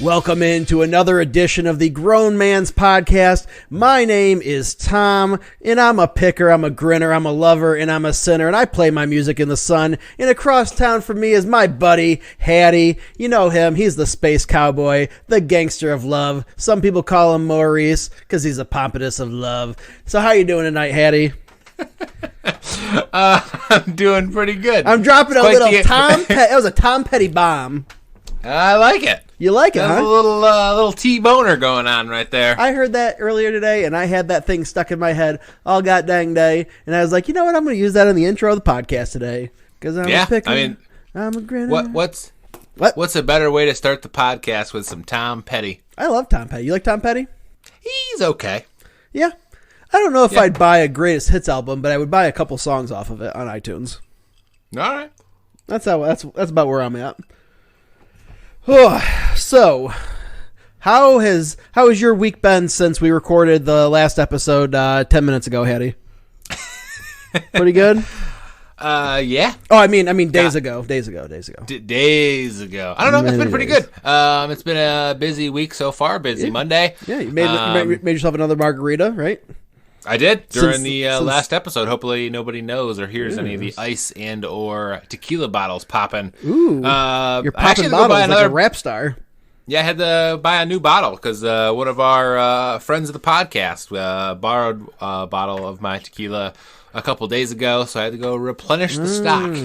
Welcome into another edition of the Grown Man's Podcast. My name is Tom, and I'm a picker, I'm a grinner, I'm a lover, and I'm a sinner, and I play my music in the sun. And across town from me is my buddy, Hattie. You know him, he's the space cowboy, the gangster of love. Some people call him Maurice, because he's a pompatus of love. So how you doing tonight, Hattie? I'm doing pretty good. I'm dropping a little that was a Tom Petty bomb. I like it. You like it, huh? A little T-boner going on right there. I heard that earlier today, and I had that thing stuck in my head all god dang day. And I was like, you know what? I'm going to use that in the intro of the podcast today. Because I'm a picker. I'm a grinner. What's a better way to start the podcast with some Tom Petty? I love Tom Petty. You like Tom Petty? He's okay. Yeah. I don't know if I'd buy a greatest hits album, but I would buy a couple songs off of it on iTunes. All right. That's about where I'm at. So, how has your week been since we recorded the last episode 10 minutes ago, Hattie? Pretty good? Yeah. Oh, I mean days ago. Days ago. Days ago. I don't know. It's been pretty good. It's been a busy week so far. Busy Monday. Yeah, you made yourself another margarita, right? I did during the last episode. Hopefully nobody knows or hears any of the ice and or tequila bottles popping. Ooh, you're popping bottles like a rap star. Yeah, I had to buy a new bottle because one of our friends of the podcast borrowed a bottle of my tequila a couple days ago, so I had to go replenish the stock.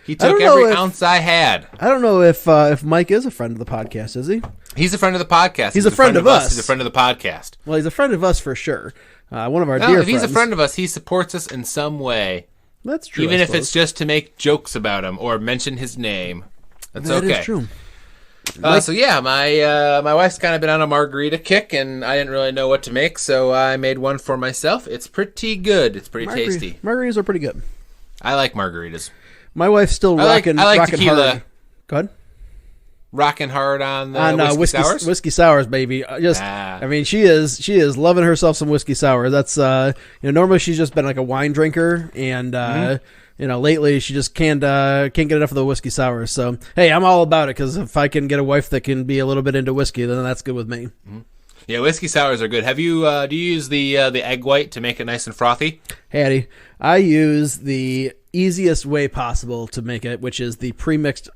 He took every ounce I had. I don't know if Mike is a friend of the podcast, is he? He's a friend of the podcast. He's a friend of us. He's a friend of the podcast. Well, he's a friend of us for sure. One of our dear friends. If he's a friend of us, he supports us in some way. That's true. Even if it's just to make jokes about him or mention his name. That's okay. That is true. So yeah, my wife's kind of been on a margarita kick, and I didn't really know what to make, so I made one for myself. It's pretty good. It's pretty tasty. Margaritas are pretty good. I like margaritas. My wife's still rocking tequila. Hard. Go ahead. Rocking hard on the whiskey sours? Whiskey sours, baby. I mean, she is loving herself some whiskey sour. That's normally she's just been like a wine drinker, and lately she just can't get enough of the whiskey sours. So hey, I'm all about it because if I can get a wife that can be a little bit into whiskey, then that's good with me. Mm-hmm. Yeah, whiskey sours are good. Have you do you use the egg white to make it nice and frothy? Hattie, I use the easiest way possible to make it, which is the pre-mixed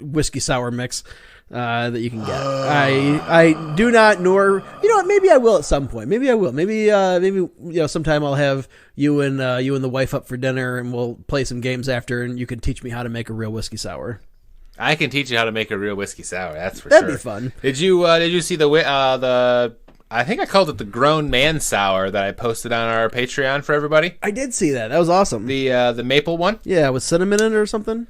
whiskey sour mix that you can get. I do not, nor maybe I will at some point. Maybe I will. Maybe sometime I'll have you and the wife up for dinner, and we'll play some games after, and you can teach me how to make a real whiskey sour. I can teach you how to make a real whiskey sour. That's for That'd be fun. Did you see the I think I called it the Grown Man Sour that I posted on our Patreon for everybody? I did see that. That was awesome. The maple one? Yeah, with cinnamon in it or something?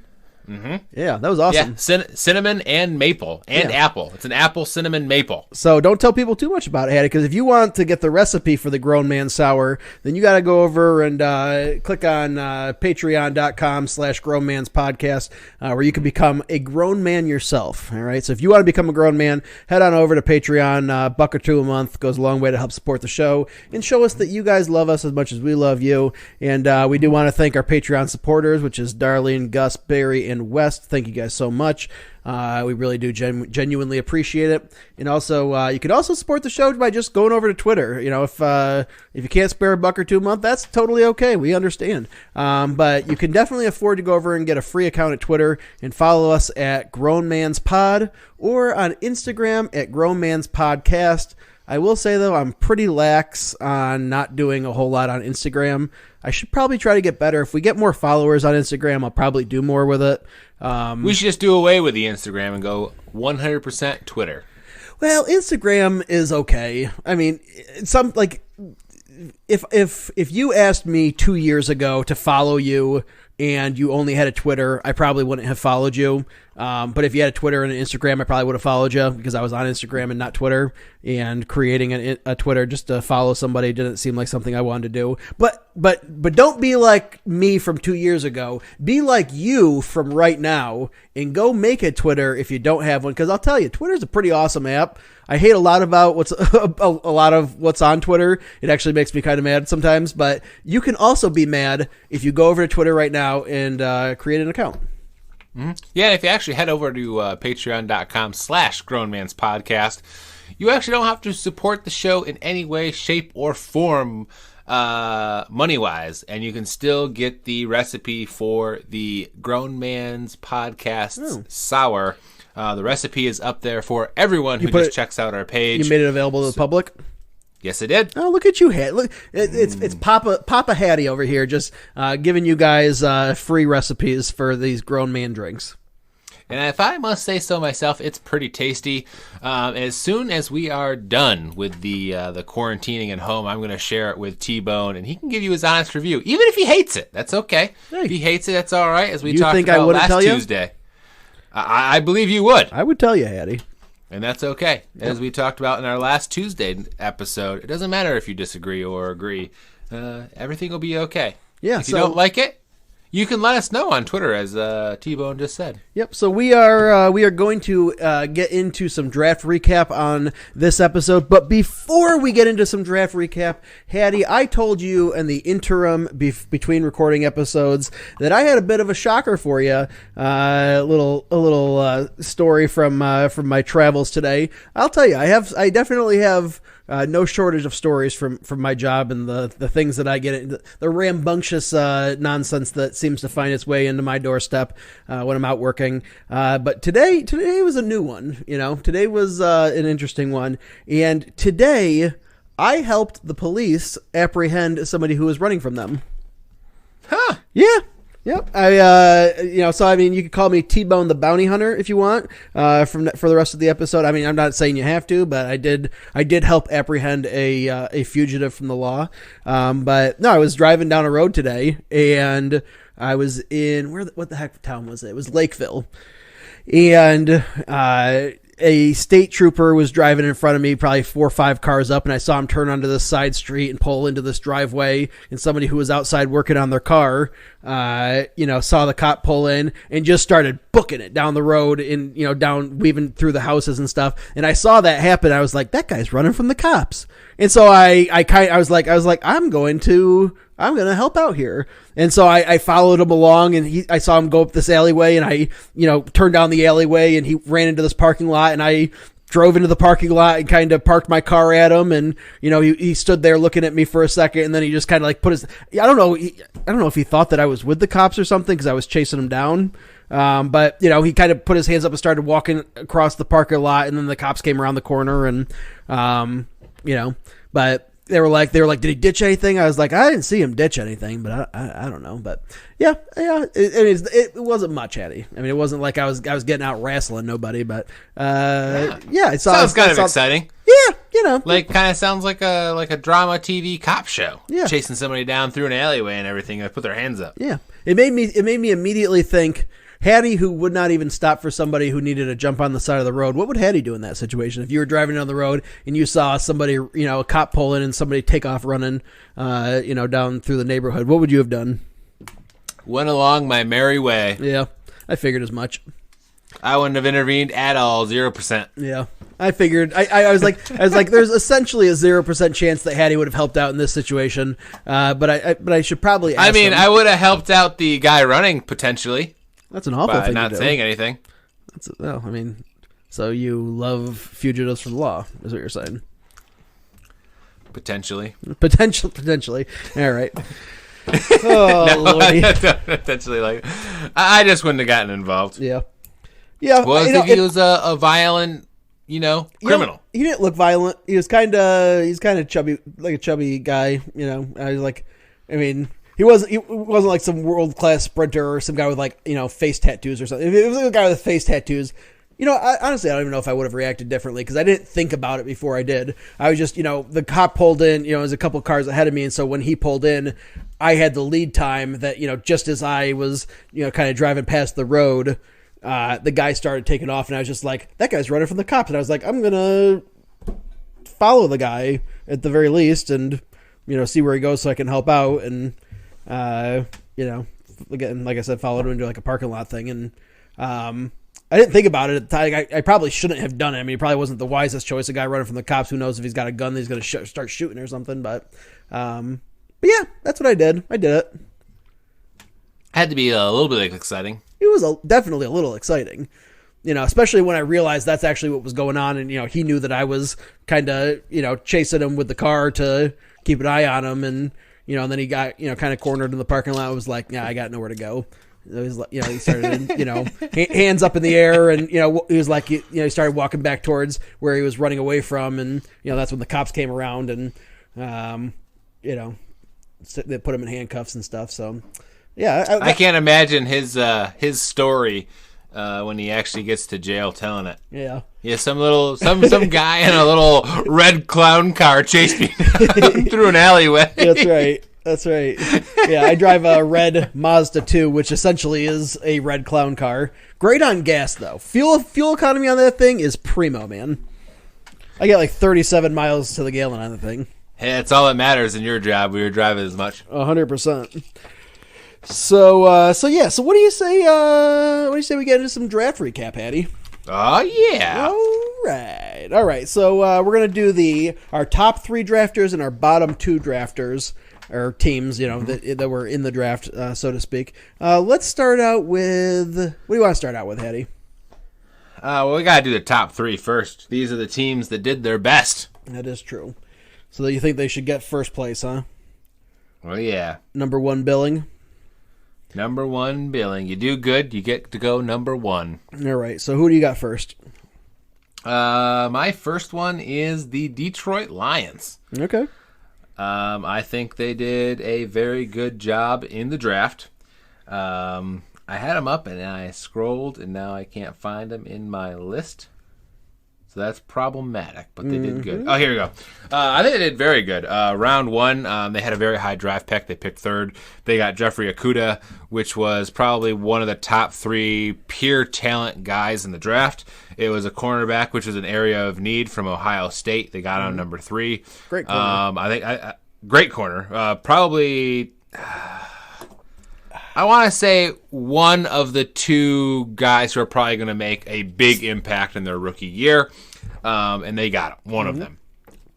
Mm-hmm. Yeah, that was awesome. Yeah, cinnamon and maple and apple. It's an apple, cinnamon, maple. So don't tell people too much about it, Hattie, because if you want to get the recipe for the Grown Man Sour, then you got to go over and click on patreon.com/grownmanspodcast where you can become a grown man yourself. All right. So if you want to become a grown man, head on over to Patreon. $1 or $2 a month goes a long way to help support the show and show us that you guys love us as much as we love you. And we do want to thank our Patreon supporters, which is Darlene, Gus, Barry, and West. Thank you guys so much. We really do genuinely appreciate it. And also, you can also support the show by just going over to Twitter. If you can't spare $1 or $2 a month, that's totally okay. We understand. But you can definitely afford to go over and get a free account at Twitter and follow us at Grown Man's Pod or on Instagram at Grown Man's Podcast. I will say, though, I'm pretty lax on not doing a whole lot on Instagram. I should probably try to get better. If we get more followers on Instagram, I'll probably do more with it. We should just do away with the Instagram and go 100% Twitter. Well, Instagram is okay. I mean, if you asked me 2 years ago to follow you and you only had a Twitter, I probably wouldn't have followed you. But if you had a Twitter and an Instagram, I probably would have followed you because I was on Instagram and not Twitter. And creating a Twitter just to follow somebody didn't seem like something I wanted to do. But don't be like me from 2 years ago. Be like you from right now and go make a Twitter if you don't have one. Because I'll tell you, Twitter's a pretty awesome app. I hate a lot about a lot of what's on Twitter. It actually makes me kind of mad sometimes. But you can also be mad if you go over to Twitter right now and create an account. Yeah, if you actually head over to patreon.com/grownmanspodcast, you actually don't have to support the show in any way, shape, or form money-wise, and you can still get the recipe for the Grown Man's Podcast Sour. The recipe is up there for everyone who just checks out our page. You made it available to the public? Yes, I did. Oh, look at you, Hattie. Look, it's Papa Hattie over here, just giving you guys free recipes for these grown man drinks. And if I must say so myself, it's pretty tasty. As soon as we are done with the quarantining at home, I'm going to share it with T-Bone, and he can give you his honest review. Even if he hates it, that's okay. Hey. If he hates it, that's all right, as we talked about last Tuesday. I believe you would. I would tell you, Hattie. And that's okay. As we talked about in our last Tuesday episode, it doesn't matter if you disagree or agree. Everything will be okay. Yeah. If you don't like it, you can let us know on Twitter, as T-Bone just said. Yep. So we are going to get into some draft recap on this episode. But before we get into some draft recap, Hattie, I told you in the interim between recording episodes that I had a bit of a shocker for you. A little story from my travels today. I'll tell you, I definitely have. No shortage of stories from my job and the things that I get into, the rambunctious nonsense that seems to find its way into my doorstep when I'm out working. But today was a new one. Today was an interesting one. And today I helped the police apprehend somebody who was running from them. Huh. Yeah. Yep. So I mean, you could call me T-Bone the Bounty Hunter if you want, for the rest of the episode. I mean, I'm not saying you have to, but I did help apprehend a fugitive from the law. But no, I was driving down a road today, and I was in what the heck town was it? It was Lakeville, and a state trooper was driving in front of me, probably 4 or 5 cars up, and I saw him turn onto this side street and pull into this driveway, and somebody who was outside working on their car, saw the cop pull in and just started booking it down the road and, down, weaving through the houses and stuff. And I saw that happen. I was like, that guy's running from the cops. And so I was like, I'm going to help out here. And so I followed him along, and I saw him go up this alleyway, and I, turned down the alleyway, and he ran into this parking lot, and I drove into the parking lot and kind of parked my car at him. And, he stood there looking at me for a second, and then he just kind of like put his, I don't know if he thought that I was with the cops or something, because I was chasing him down. But he kind of put his hands up and started walking across the parking lot, and then the cops came around the corner, and, but they were like, did he ditch anything? I was like, I didn't see him ditch anything, but I don't know. But yeah, it wasn't much, Hattie. I mean, it wasn't like I was getting out wrestling nobody, but it sounds kind of exciting. Yeah, like kind of sounds like a drama TV cop show. Yeah, chasing somebody down through an alleyway and everything. They put their hands up. Yeah, it made me immediately think. Hattie, who would not even stop for somebody who needed to jump on the side of the road, what would Hattie do in that situation? If you were driving down the road and you saw somebody, a cop pull in and somebody take off running, down through the neighborhood, what would you have done? Went along my merry way. Yeah, I figured as much. I wouldn't have intervened at all, 0%. Yeah, I figured. I was like, there's essentially a 0% chance that Hattie would have helped out in this situation. But I should probably ask him. I would have helped out the guy running potentially. That's an awful thing to do. Not saying anything. So you love fugitives from the law, is what you're saying? Potentially. Potentially. All right. Oh, no, Lordy. Potentially, I just wouldn't have gotten involved. Yeah. Yeah. Well, if he was a violent, criminal. He didn't look violent. He's kind of chubby, like a chubby guy. I was like, He wasn't like some world-class sprinter or some guy with face tattoos or something. If it was a guy with face tattoos, honestly, I don't even know if I would have reacted differently because I didn't think about it before I did. I was just, the cop pulled in, there was a couple of cars ahead of me. And so when he pulled in, I had the lead time that, just as I was, kind of driving past the road, the guy started taking off and I was just like, that guy's running from the cops. And I was like, I'm going to follow the guy at the very least and, see where he goes so I can help out. And, again, like I said, followed him into like a parking lot thing. And, I didn't think about it at the time. I probably shouldn't have done it. It probably wasn't the wisest choice. A guy running from the cops, who knows if he's got a gun that he's going to start shooting or something. But yeah, that's what I did. I did it. Had to be a little bit exciting. it was definitely a little exciting. Especially when I realized that's actually what was going on, and he knew that I was kind of chasing him with the car to keep an eye on him, and and then he got kind of cornered in the parking lot. I was like, yeah, I got nowhere to go. He started, hands up in the air, and he was like, he started walking back towards where he was running away from, and that's when the cops came around, and they put him in handcuffs and stuff. So, yeah, I can't imagine his story when he actually gets to jail telling it. Yeah, some guy in a little red clown car chased me through an alleyway. That's right. Yeah, I drive a red Mazda 2, which essentially is a red clown car. Great on gas, though. Fuel economy on that thing is primo, man. I get like 37 miles to the gallon on the thing. Hey, that's all that matters in your job. We were driving as much. 100%. So what do you say? We get into some draft recap, Hattie? Oh yeah. All right. So we're gonna do our top 3 drafters and our bottom 2 drafters, or teams, that were in the draft, so to speak. Let's start out with, what do you want to start out with, Hattie? Well, we gotta do the top 3 first. These are the teams that did their best. That is true. So you think they should get first place, huh? Well, yeah. Number 1 billing. Number 1 billing. You do good, you get to go number 1. All right. So who do you got first? My first one is the Detroit Lions. Okay. I think they did a very good job in the draft. I had them up and I scrolled and now I can't find them in my list. So that's problematic, but they did good. Oh, here we go. I think they did very good. Round 1, they had a very high draft pick. They picked 3rd. They got Jeffrey Okudah, which was probably one of the top 3 pure talent guys in the draft. It was a cornerback, which was an area of need from Ohio State. They got on number 3. Great corner. I think great corner. Probably, I want to say one of the 2 guys who are probably going to make a big impact in their rookie year, and they got one of them.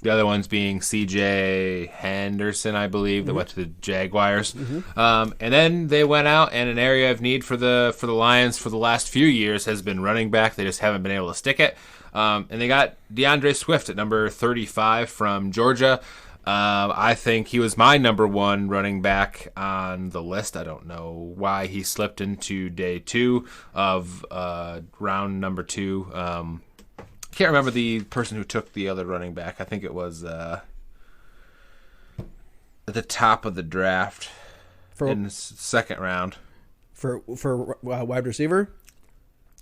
The other ones being C.J. Henderson, I believe, that went to the Jaguars. And then they went out, and an area of need for the Lions for the last few years has been running back. They just haven't been able to stick it. And they got DeAndre Swift at number 35 from Georgia. I think he was my number 1 running back on the list. I don't know why he slipped into day 2 of round number 2. Can't remember the person who took the other running back. I think it was at the top of the draft in the second round. For wide receiver?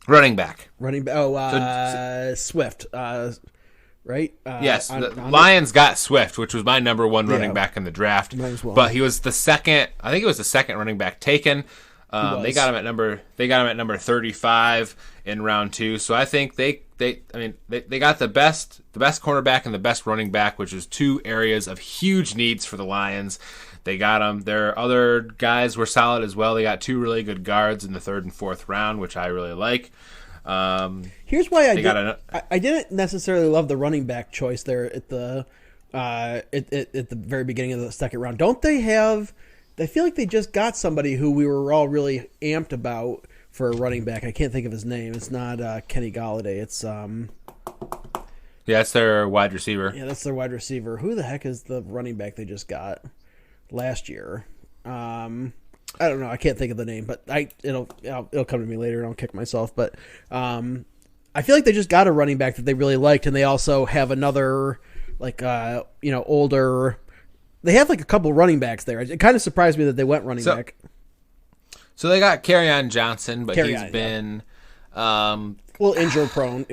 Running back. Swift. Right? Yes, the Lions got Swift, which was my number 1 running back in the draft. Well. But he was the second. I think it was the second running back taken. They got him at number 35 in round 2. So I think they got the best cornerback and the best running back, which is 2 areas of huge needs for the Lions. They got them. Their other guys were solid as well. They got 2 really good guards in the 3rd and 4th round, which I really like. Here's why I didn't necessarily love the running back choice there at the very beginning of the second round. Don't they have? I feel like they just got somebody who we were all really amped about for a running back. I can't think of his name. It's not Kenny Golladay. It's yeah, it's their wide receiver. Yeah, that's their wide receiver. Who the heck is the running back they just got last year? I don't know. I can't think of the name, but it'll come to me later, and I'll kick myself. But I feel like they just got a running back that they really liked, and they also have another older. They have like a couple running backs there. It kind of surprised me that they went running back. So they got Kerryon Johnson, but he's been injury prone.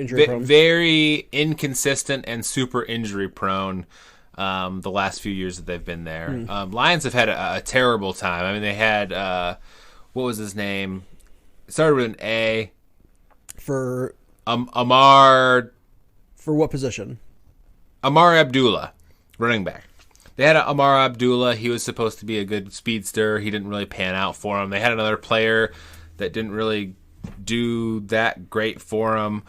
Very inconsistent and super injury prone. The last few years that they've been there. Lions have had a terrible time. I mean, they had, what was his name? It started with an A. For Amar. For what position? Amar Abdullah, running back. They had Amar Abdullah. He was supposed to be a good speedster. He didn't really pan out for him. They had another player that didn't really do that great for him.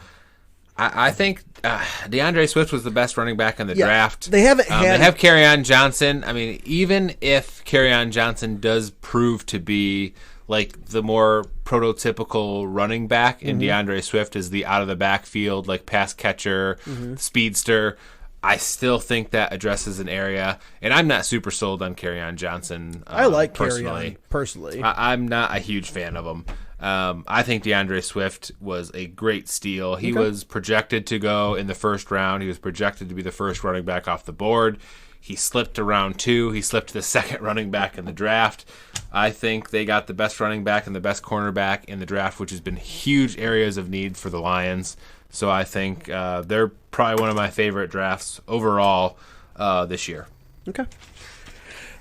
I think DeAndre Swift was the best running back in the draft. They haven't had. They have Kerryon Johnson. I mean, even if Kerryon Johnson does prove to be like the more prototypical running back, and DeAndre Swift is the out of the backfield, like pass catcher, speedster. I still think that addresses an area, and I'm not super sold on Kerryon Johnson. I like personally. Personally. I'm not a huge fan of him. I think DeAndre Swift was a great steal. He was projected to go in the first round. He was projected to be the first running back off the board. He slipped to round 2. He slipped to the second running back in the draft. I think they got the best running back and the best cornerback in the draft, which has been huge areas of need for the Lions. So I think they're probably one of my favorite drafts overall this year. Okay.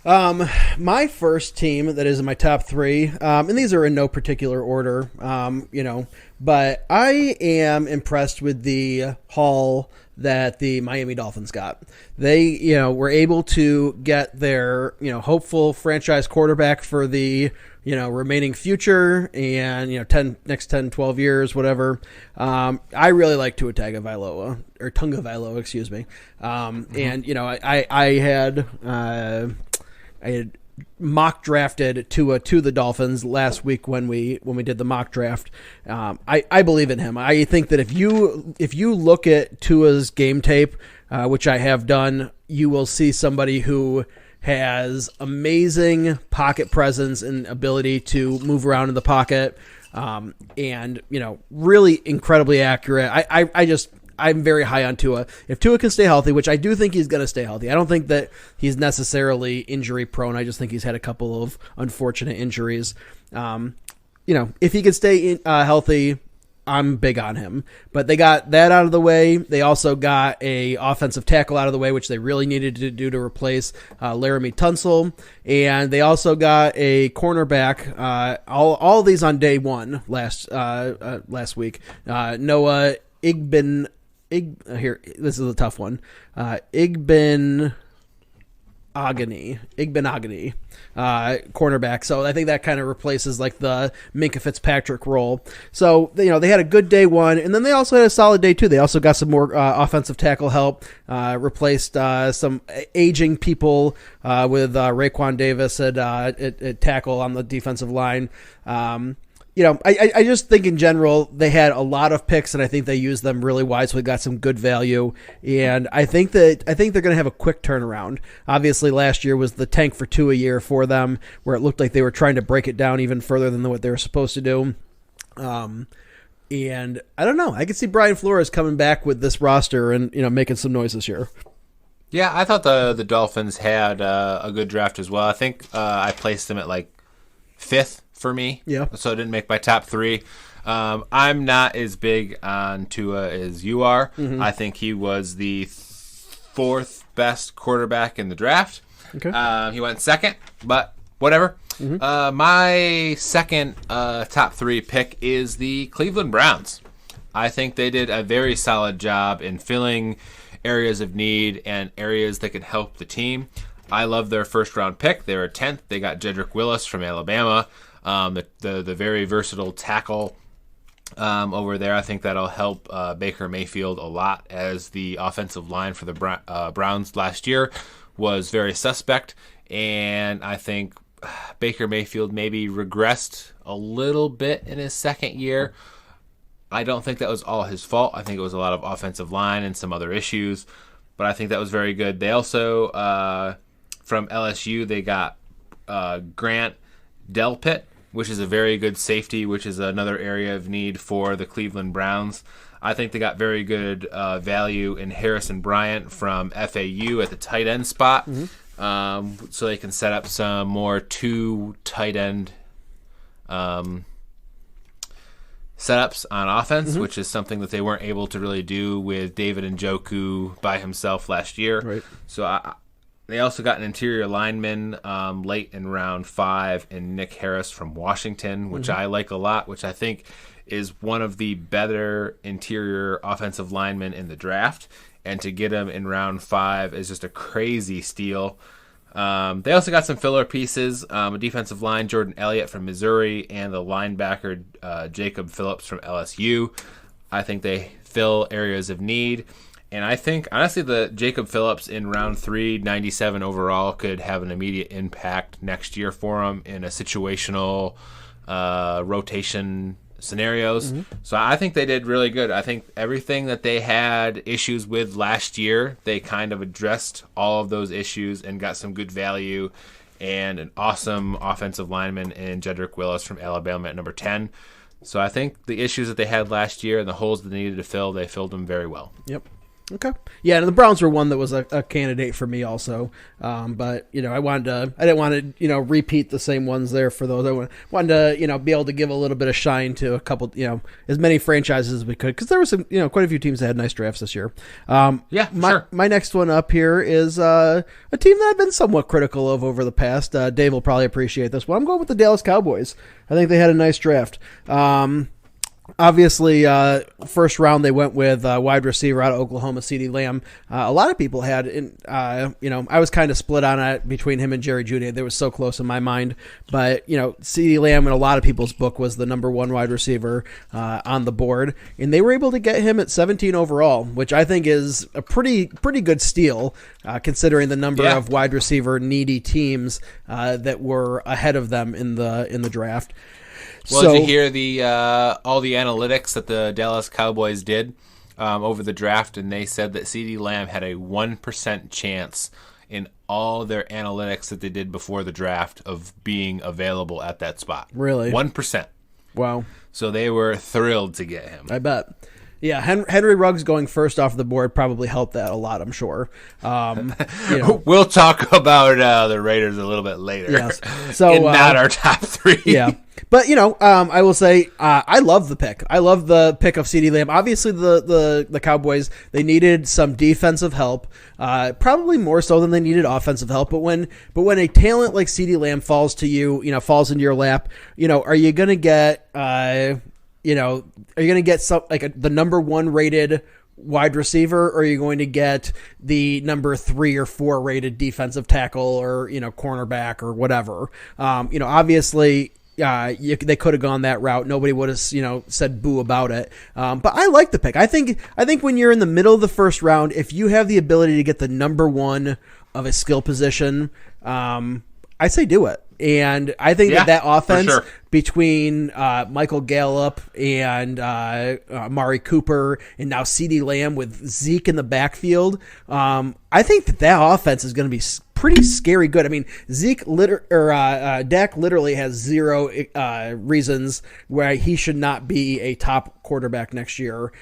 My first team that is in my top 3, and these are in no particular order, but I am impressed with the haul that the Miami Dolphins got. They, were able to get their, hopeful franchise quarterback for the, remaining future and, next 10, 12 years, whatever. I really like Tua Tagovailoa, excuse me. And, I had mock drafted Tua to the Dolphins last week when we did the mock draft. I believe in him. I think that if you look at Tua's game tape, which I have done, you will see somebody who has amazing pocket presence and ability to move around in the pocket, and really incredibly accurate. I'm very high on Tua. If Tua can stay healthy, which I do think he's going to stay healthy, I don't think that he's necessarily injury prone. I just think he's had a couple of unfortunate injuries. If he can stay healthy, I'm big on him. But they got that out of the way. They also got a offensive tackle out of the way, which they really needed to do to replace Laramie Tunsil. And they also got a cornerback. All of these on day one last week. Noah this is a tough one. Igbinoghene, cornerback. So I think that kind of replaces like the Minkah Fitzpatrick role. So, they had a good day 1, and then they also had a solid day 2. They also got some more offensive tackle help, replaced some aging people with Raekwon Davis at tackle on the defensive line. I just think in general they had a lot of picks, and I think they used them really wisely. Got some good value, and I think they're going to have a quick turnaround. Obviously, last year was the tank for 2 a year for them, where it looked like they were trying to break it down even further than what they were supposed to do. And I don't know. I could see Brian Flores coming back with this roster and making some noise this year. Yeah, I thought the Dolphins had a good draft as well. I think I placed them at like 5th. For me, so it didn't make my top 3. I'm not as big on Tua as you are. I think he was the 4th best quarterback in the draft. Okay. He went 2nd, but whatever. My second top 3 pick is the Cleveland Browns. I think they did a very solid job in filling areas of need and areas that could help the team. I love their first round pick. They were 10th. They got Jedrick Willis from Alabama. The very versatile tackle over there. I think that'll help Baker Mayfield a lot, as the offensive line for the Browns last year was very suspect, and I think Baker Mayfield maybe regressed a little bit in his second year. I don't think that was all his fault. I think it was a lot of offensive line and some other issues, but I think that was very good. They also, from LSU, they got Grant Delpit, which is a very good safety, which is another area of need for the Cleveland Browns. I think they got very good value in Harrison Bryant from FAU at the tight end spot, so they can set up some more 2 tight end setups on offense, which is something that they weren't able to really do with David Njoku by himself last year. Right. So they also got an interior lineman late in round 5 in Nick Harris from Washington, which I like a lot, which I think is one of the better interior offensive linemen in the draft. And to get him in round 5 is just a crazy steal. They also got some filler pieces, a defensive line, Jordan Elliott from Missouri, and the linebacker, Jacob Phillips from LSU. I think they fill areas of need. And I think, honestly, the Jacob Phillips in round 3, 97 overall, could have an immediate impact next year for him in a situational rotation scenarios. So I think they did really good. I think everything that they had issues with last year, they kind of addressed all of those issues and got some good value and an awesome offensive lineman in Jedrick Willis from Alabama at number 10. So I think the issues that they had last year and the holes that they needed to fill, they filled them very well. Yep. Okay. Yeah, and the Browns were one that was a candidate for me also. But, I didn't want to, repeat the same ones there for those. I wanted to, be able to give a little bit of shine to a couple, as many franchises as we could, because there were some, quite a few teams that had nice drafts this year. Sure. My next one up here is a team that I've been somewhat critical of over the past. Dave will probably appreciate this one. I'm going with the Dallas Cowboys. I think they had a nice draft. Obviously, first round they went with wide receiver out of Oklahoma, CeeDee Lamb. A lot of people had, I was kind of split on it between him and Jerry Jeudy. They were so close in my mind. But, CeeDee Lamb in a lot of people's book was the number one wide receiver on the board. And they were able to get him at 17 overall, which I think is a pretty good steal, considering the number of wide receiver needy teams that were ahead of them in the draft. Well, did you hear the all the analytics that the Dallas Cowboys did over the draft, and they said that CeeDee Lamb had a 1% chance in all their analytics that they did before the draft of being available at that spot. Really? 1%. Wow. So they were thrilled to get him. I bet. Yeah, Henry Ruggs going first off the board probably helped that a lot, I'm sure. We'll talk about the Raiders a little bit later. Yes. So not our top 3. Yeah. But, I will say I love the pick. I love the pick of CeeDee Lamb. Obviously, the Cowboys, they needed some defensive help, probably more so than they needed offensive help. But when a talent like CeeDee Lamb falls to you, falls into your lap, are you going to get are you going to get some the number 1 rated wide receiver, or are you going to get the number 3 or 4 rated defensive tackle or cornerback or whatever? Obviously. They could have gone that route. Nobody would have, said boo about it. But I like the pick. I think when you're in the middle of the first round, if you have the ability to get the number 1 of a skill position, I say do it. And I think that offense between Michael Gallup and Amari Cooper and now CeeDee Lamb with Zeke in the backfield, I think that offense is going to be pretty scary good. I mean, Dak literally has 0 reasons why he should not be a top quarterback next year.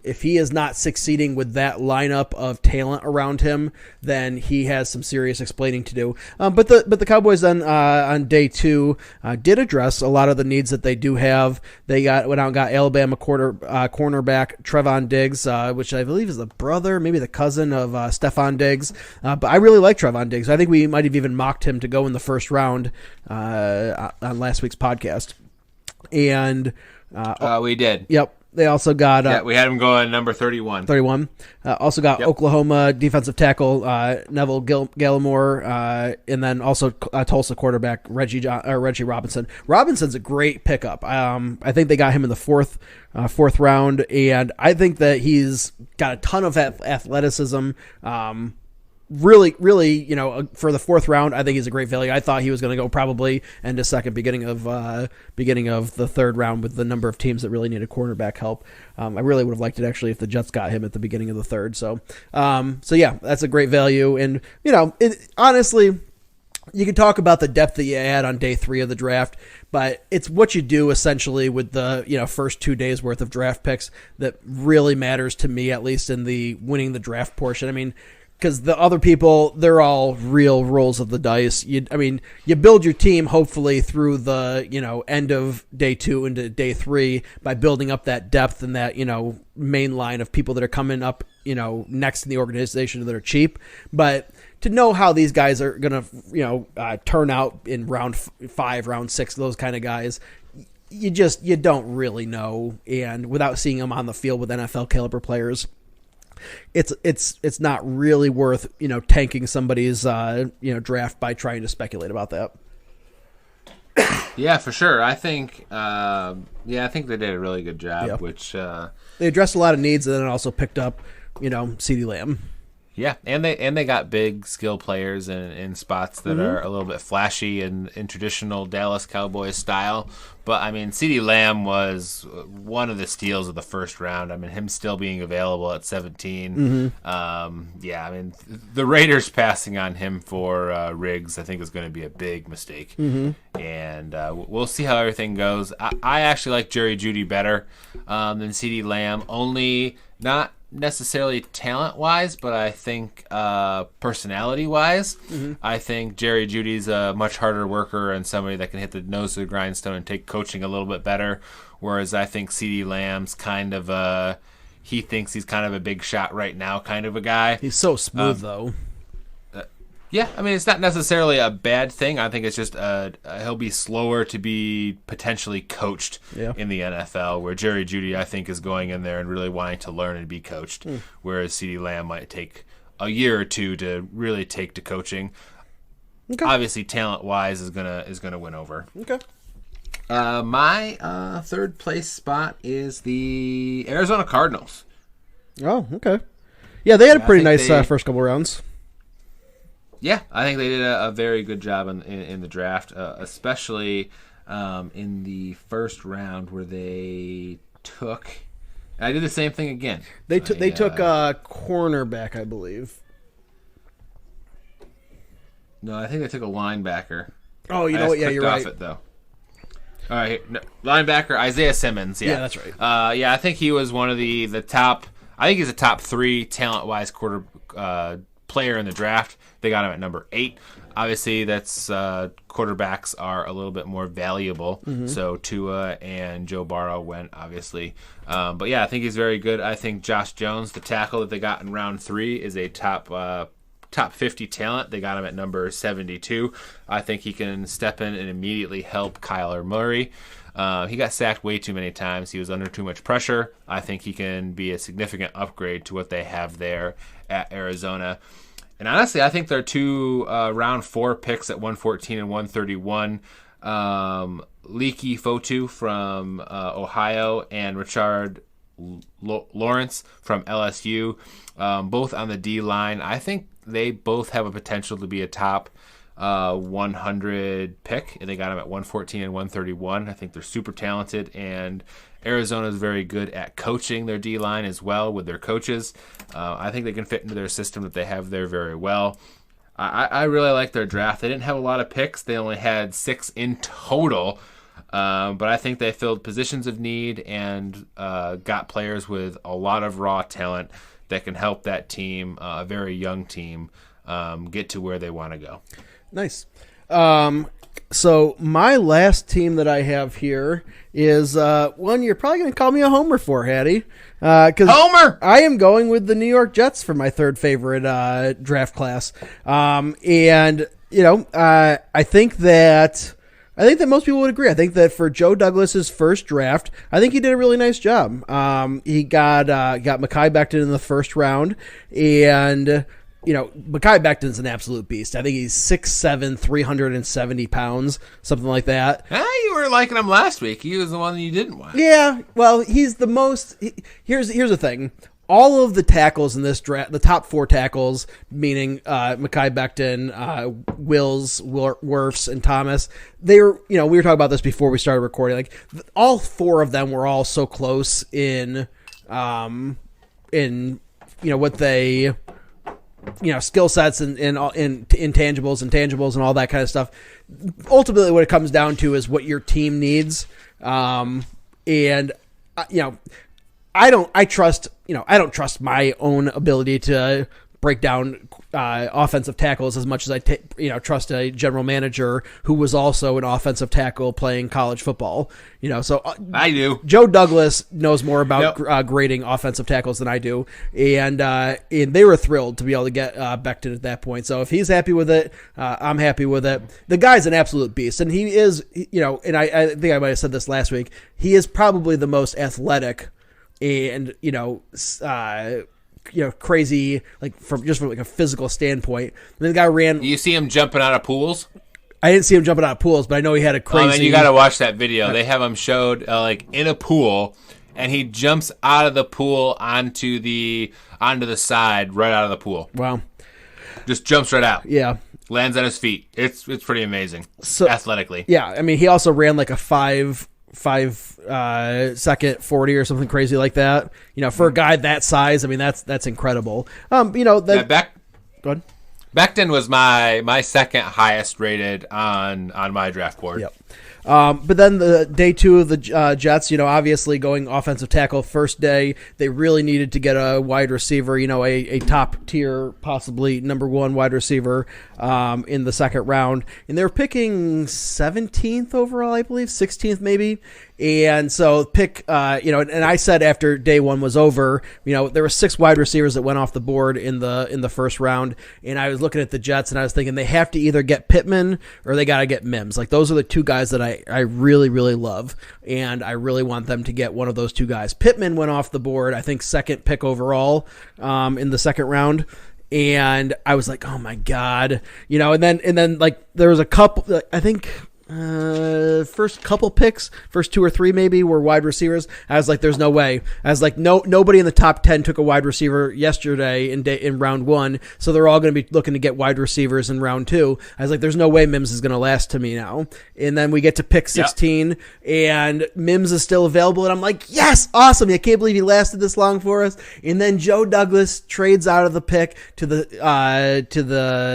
If he is not succeeding with that lineup of talent around him, then he has some serious explaining to do. But the Cowboys then on day 2 did address a lot of the needs that they do have. They went out and got Alabama cornerback Trevon Diggs, which I believe is the brother, maybe the cousin of Stephon Diggs. But I really like Trevon Diggs. I think we might have even mocked him to go in the first round on last week's podcast. And we did. Yep. They also got... we had him going number 31. Also got Oklahoma defensive tackle Neville Gallimore, and then also Tulsa quarterback Reggie Robinson. Robinson's a great pickup. I think they got him in the fourth round, and I think that he's got a ton of athleticism. Really, for the 4th round, I think he's a great value. I thought he was going to go probably end of second, beginning of the 3rd round with the number of teams that really needed quarterback help. I really would have liked it actually if the Jets got him at the beginning of the 3rd. So yeah, that's a great value. And honestly, you can talk about the depth that you add on day 3 of the draft, but it's what you do essentially with the first 2 days worth of draft picks that really matters to me, at least in the winning the draft portion. I mean, because the other people, they're all real rolls of the dice. You build your team hopefully through the end of day 2 into day 3 by building up that depth and that main line of people that are coming up next in the organization that are cheap. But to know how these guys are gonna turn out in round 5, round 6, those kind of guys, you don't really know. And without seeing them on the field with NFL caliber players, it's not really worth tanking somebody's draft by trying to speculate about that. Yeah, for sure. I think I think they did a really good job. Yep. Which they addressed a lot of needs and then also picked up CeeDee Lamb. Yeah, and they got big skill players in spots that are a little bit flashy in traditional Dallas Cowboys style. But, I mean, CeeDee Lamb was one of the steals of the first round. I mean, him still being available at 17. Yeah, I mean, the Raiders passing on him for Riggs, I think, is going to be a big mistake. And we'll see how everything goes. I actually like Jerry Jeudy better than CeeDee Lamb, only not necessarily talent-wise, but I think personality-wise. I think Jerry Jeudy's a much harder worker and somebody that can hit the nose of the grindstone and take coaching a little bit better, whereas I think CeeDee Lamb's kind of he thinks he's kind of a big shot right now kind of a guy. He's so smooth, though. Yeah, I mean, it's not necessarily a bad thing. I think it's just he'll be slower to be potentially coached in the NFL, where Jerry Jeudy, I think, is going in there and really wanting to learn and be coached, whereas CeeDee Lamb might take a year or two to really take to coaching. Okay. Obviously, talent-wise, is gonna win over. Okay. My third place spot is the Arizona Cardinals. Oh, okay. Yeah, they had a pretty nice first couple rounds. Yeah, I think they did a very good job in the draft, especially in the first round where they took. I did the same thing again. They took a cornerback, I believe. No, I think they took a linebacker. Oh, you know what? Yeah, you're right. It, though. All right, no, linebacker Isaiah Simmons. Yeah, that's right. Yeah, I think he was one of the top. I think he's a top 3 talent-wise player in the draft. They got him at number 8. Obviously, that's quarterbacks are a little bit more valuable. So Tua and Joe Burrow went, obviously. But yeah, I think he's very good. I think Josh Jones, the tackle that they got in round 3, is a top 50 talent. They got him at number 72. I think he can step in and immediately help Kyler Murray. He got sacked way too many times. He was under too much pressure. I think he can be a significant upgrade to what they have there at Arizona. And honestly, I think their 2 round 4 picks at 114 and 131, Leaky Fotu from Ohio and Richard Lawrence from LSU, both on the D line. I think they both have a potential to be a top 100 pick, and they got them at 114 and 131. I think they're super talented, and Arizona is very good at coaching their D-line as well with their coaches. I think they can fit into their system that they have there very well. I really like their draft. They didn't have a lot of picks. They only had 6 in total, but I think they filled positions of need and got players with a lot of raw talent that can help that team, a very young team, get to where they want to go. Nice. So my last team that I have here is one you're probably going to call me a homer for, Hattie. Homer! I am going with the New York Jets for my third favorite draft class. And, I think that most people would agree. I think that for Joe Douglas's first draft, I think he did a really nice job. He got Mekhi Becton in the first round, and Mekhi Becton's an absolute beast. I think he's 6'7", 370 pounds, something like that. You were liking him last week. He was the one that you didn't want. Yeah, well, he's the most. Here's the thing. All of the tackles in this draft, the top 4 tackles, meaning Mekhi Becton, Wills, Wirfs, and Thomas, we were talking about this before we started recording. Like, all 4 of them were all so close in what they, skill sets and intangibles and tangibles and all that kind of stuff. Ultimately, what it comes down to is what your team needs. I don't trust my own ability to break down offensive tackles as much as I trust a general manager who was also an offensive tackle playing college football. So I do. Joe Douglas knows more about grading offensive tackles than I do, and they were thrilled to be able to get Becton at that point. So if he's happy with it, I'm happy with it. The guy's an absolute beast, and he is, and I think I might have said this last week. He is probably the most athletic and crazy, like from like a physical standpoint. And then the guy ran. You see him jumping out of pools? I didn't see him jumping out of pools, but I know he had a crazy. Oh, man, you got to watch that video. They have him showed like in a pool, and he jumps out of the pool onto the side, right out of the pool. Wow. Just jumps right out. Yeah. Lands on his feet. It's pretty amazing. So, athletically. Yeah, I mean, he also ran like a five second 40 or something crazy like that. You know, for a guy that size, I mean, that's incredible. You know, go ahead. Becton was my second highest rated on my draft board. Yep. But then the day 2 of the Jets, you know, obviously going offensive tackle first day, they really needed to get a wide receiver, you know, a top tier, possibly number 1 wide receiver in the second round. And they were picking 17th overall, I believe, 16th maybe. And so pick, you know, and I said after day 1 was over, you know, there were 6 wide receivers that went off the board in the first round. And I was looking at the Jets and I was thinking they have to either get Pittman or they got to get Mims. Like those are the 2 guys that I really, really love. And I really want them to get one of those 2 guys. Pittman went off the board, I think 2nd pick overall in the second round. And I was like, oh my God, you know, and then like there was a couple, I think, first couple picks, first 2 or 3 maybe were wide receivers. I was like, there's no way. I was like, nobody in the top 10 took a wide receiver yesterday in round 1, so they're all going to be looking to get wide receivers in round 2. I was like, there's no way Mims is going to last to me now. And then we get to pick 16, and Mims is still available, and I'm like, yes, awesome! I can't believe he lasted this long for us. And then Joe Douglas trades out of the pick to the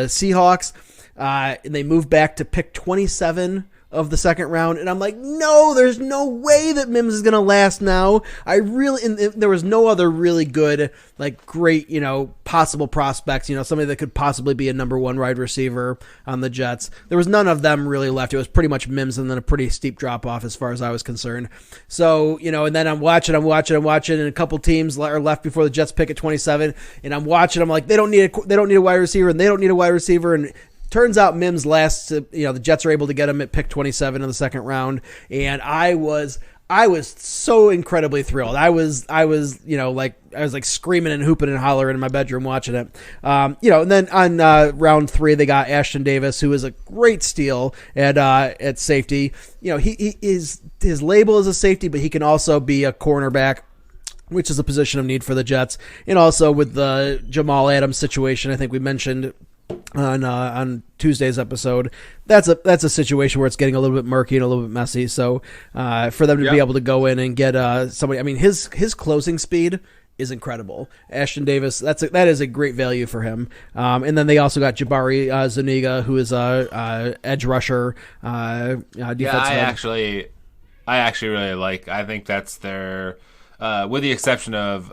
Seahawks. And they move back to pick 27 of the second round, and I'm like, no, there's no way that Mims is going to last now. There was no other really good, like great, you know, possible prospects, you know, somebody that could possibly be a number 1 wide receiver on the Jets. There was none of them really left. It was pretty much Mims and then a pretty steep drop off as far as I was concerned. So, you know, and then I'm watching, and a couple teams are left before the Jets pick at 27, and I'm watching, I'm like, they don't need a wide receiver, and they don't need a wide receiver, and turns out Mims lasts. You know, the Jets are able to get him at pick 27 in the second round, and I was so incredibly thrilled. I was you know, like I was like screaming and hooping and hollering in my bedroom watching it. You know, and then on round 3 they got Ashton Davis, who is a great steal at safety. You know, his label is a safety, but he can also be a cornerback, which is a position of need for the Jets. And also with the Jamal Adams situation, I think we mentioned on Tuesday's episode, that's a situation where it's getting a little bit murky and a little bit messy. So for them to be able to go in and get somebody, I mean, his closing speed is incredible. Ashton Davis, that is a great value for him. And then they also got Jabari Zuniga, who is a edge rusher. I actually really like. I think that's their. With the exception of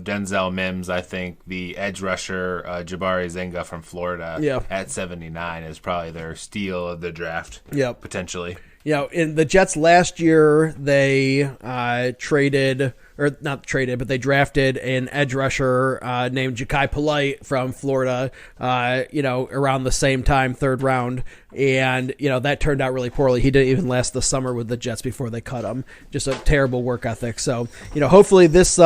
Denzel Mims, I think the edge rusher Jabari Zinga from Florida at 79 is probably their steal of the draft. Yep. Potentially. You know, in the Jets last year, they they drafted an edge rusher named Ja'Kai Polite from Florida, you know, around the same time, third round. And, you know, that turned out really poorly. He didn't even last the summer with the Jets before they cut him. Just a terrible work ethic. So, you know, hopefully this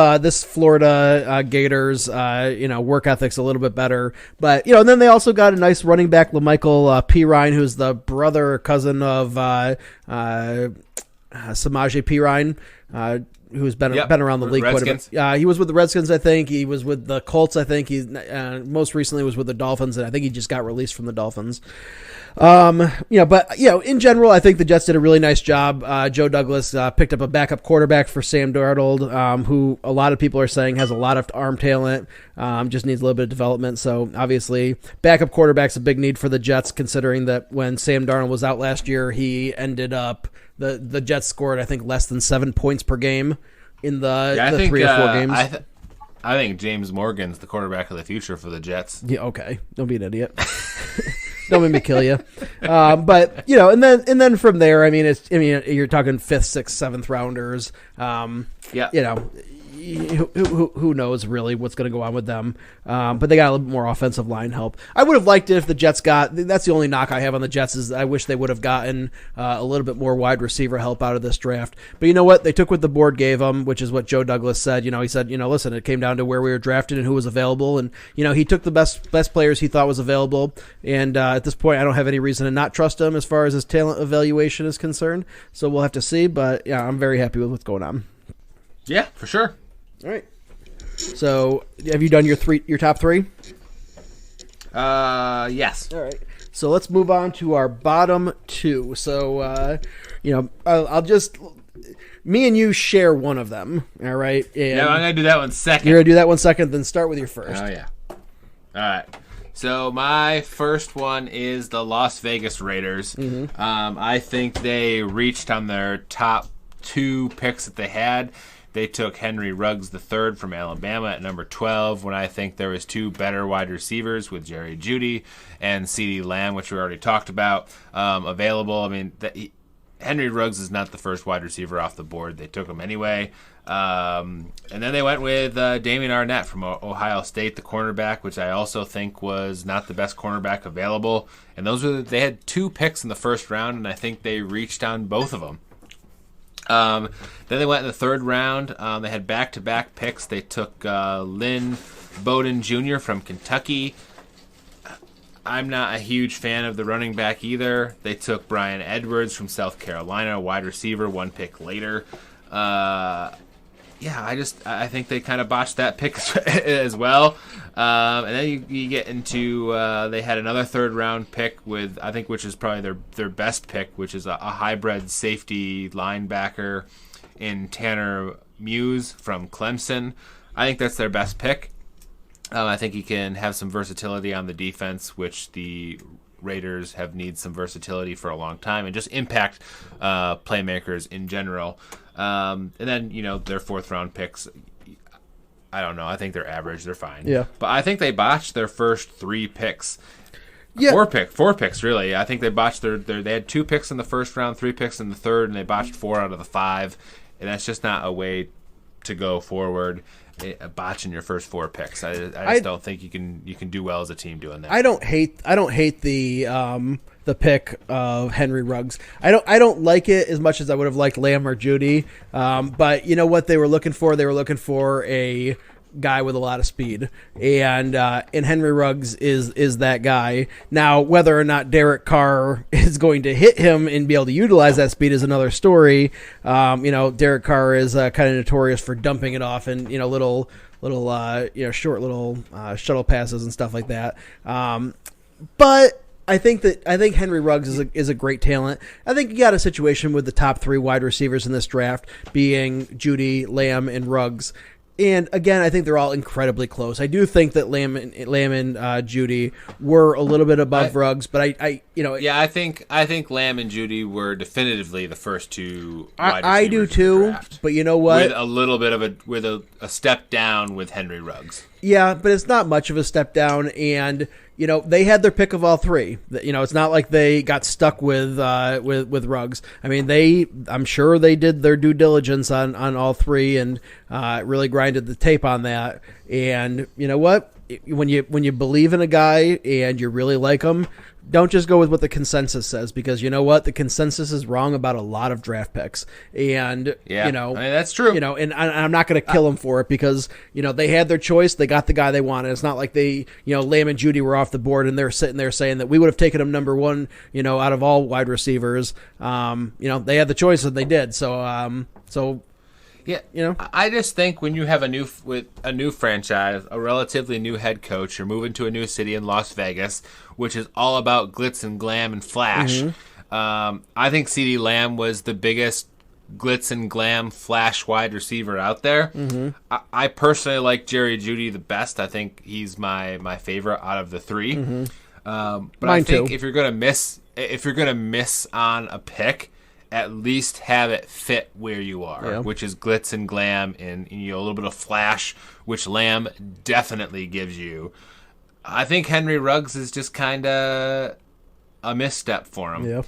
Florida Gators, you know, work ethic's a little bit better. But, you know, and then they also got a nice running back, LaMichael Pirine, who's the brother or cousin of Samaje Pirine, who's been around the league Redskins. quite a bit. He was with the Redskins, I think. He was with the Colts, I think. He most recently was with the Dolphins, and I think he just got released from the Dolphins. You know, but you know, in general, I think the Jets did a really nice job. Joe Douglas picked up a backup quarterback for Sam Darnold, who a lot of people are saying has a lot of arm talent, just needs a little bit of development. So obviously, backup quarterback's a big need for the Jets, considering that when Sam Darnold was out last year, he ended up the Jets scored, I think, less than 7 points per game in the 3 or 4 games. I think James Morgan's the quarterback of the future for the Jets. Yeah, okay. Don't be an idiot. Don't make me kill you. But you know, and then from there, I mean, you're talking 5th, 6th, 7th rounders. You know, who knows really what's going to go on with them. But they got a little bit more offensive line help. I would have liked it if the Jets that's the only knock I have on the Jets is I wish they would have gotten a little bit more wide receiver help out of this draft. But you know what? They took what the board gave them, which is what Joe Douglas said. You know, he said, you know, listen, it came down to where we were drafted and who was available. And, you know, he took the best players he thought was available. And at this point, I don't have any reason to not trust him as far as his talent evaluation is concerned. So we'll have to see. But, yeah, I'm very happy with what's going on. Yeah, for sure. All right. So, have you done your top three? Yes. All right. So let's move on to our bottom two. So, I'll just me and you share one of them. All right. And Yeah, I'm gonna do that one second. you're gonna do that one second. Then start with your first. Oh yeah. All right. So my first one is the Las Vegas Raiders. I think they reached on their top 2 picks that they had. They took Henry Ruggs III from Alabama at number 12 when I think there was 2 better wide receivers with Jerry Jeudy and CeeDee Lamb, which we already talked about, available. I mean, Henry Ruggs is not the first wide receiver off the board. They took him anyway. And then they went with Damian Arnett from Ohio State, the cornerback, which I also think was not the best cornerback available. And they had 2 picks in the first round, and I think they reached on both of them. Then they went in the 3rd round. They had back-to-back picks. They took Lynn Bowden Jr. from Kentucky. I'm not a huge fan of the running back either. They took Brian Edwards from South Carolina, wide receiver, 1 pick later. I think they kind of botched that pick as well. And then you get into they had another 3rd round pick which is probably their best pick, which is a hybrid safety linebacker in Tanner Muse from Clemson. I think that's their best pick. I think he can have some versatility on the defense, which the Raiders have needed some versatility for a long time, and just impact playmakers in general. And then, their 4th round picks, I don't know. I think they're average. They're fine. Yeah. But I think they botched their first 3 picks. Yeah. 4 picks, really. I think they botched they had 2 picks in the first round, 3 picks in the 3rd, and they botched 4 out of the 5. And that's just not a way to go forward. Botching your first 4 picks. I just don't think you can do well as a team doing that. I don't hate the pick of Henry Ruggs. I don't like it as much as I would have liked Lamb or Jeudy. But you know what they were looking for? They were looking for a guy with a lot of speed, and Henry Ruggs is that guy. Now, whether or not Derek Carr is going to hit him and be able to utilize that speed is another story. Derek Carr is kind of notorious for dumping it off and little short little shuttle passes and stuff like that. But I think Henry Ruggs is a great talent. I think you got a situation with the top 3 wide receivers in this draft being Jeudy, Lamb, and Ruggs. And again, I think they're all incredibly close. I do think that Lamb and Jeudy were a little bit above Ruggs, but I think Lamb and Jeudy were definitively the first 2 wide receivers. I do too, but you know what? With a little bit of a step down with Henry Ruggs. Yeah, but it's not much of a step down, and they had their pick of all 3. It's not like they got stuck with Ruggs. I mean, I'm sure they did their due diligence on all 3 and really grinded the tape on that. And you know what? When you believe in a guy and you really like him, don't just go with what the consensus says, because you know what? The consensus is wrong about a lot of draft picks. And, that's true. And I'm not going to kill them for it, because, they had their choice. They got the guy they wanted. It's not like they, Lamb and Jeudy were off the board and they're sitting there saying that we would have taken him number 1, out of all wide receivers. They had the choice and they did. Yeah, I just think when you have a new franchise, a relatively new head coach, you're moving to a new city in Las Vegas, which is all about glitz and glam and flash. Mm-hmm. I think CeeDee Lamb was the biggest glitz and glam flash wide receiver out there. Mm-hmm. I personally like Jerry Jeudy the best. I think he's my favorite out of the 3. Mm-hmm. But Mine I think too. If you're gonna miss on a pick, at least have it fit where you are, which is glitz and glam and a little bit of flash, which Lamb definitely gives you. I think Henry Ruggs is just kind of a misstep for him. Yeah.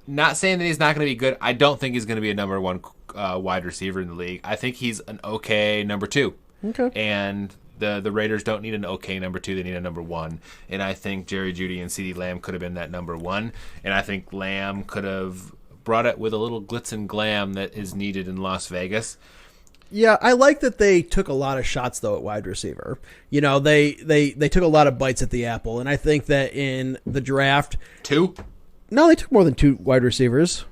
Not saying that he's not going to be good. I don't think he's going to be a number 1 wide receiver in the league. I think he's an okay number 2. Okay. And the Raiders don't need an okay number 2. They need a number 1. And I think Jerry Jeudy and CeeDee Lamb could have been that number 1. And I think Lamb could have brought it with a little glitz and glam that is needed in Las Vegas. Yeah, I like that they took a lot of shots, though, at wide receiver. They took a lot of bites at the apple, and I think that in the draft... 2? No, they took more than 2 wide receivers.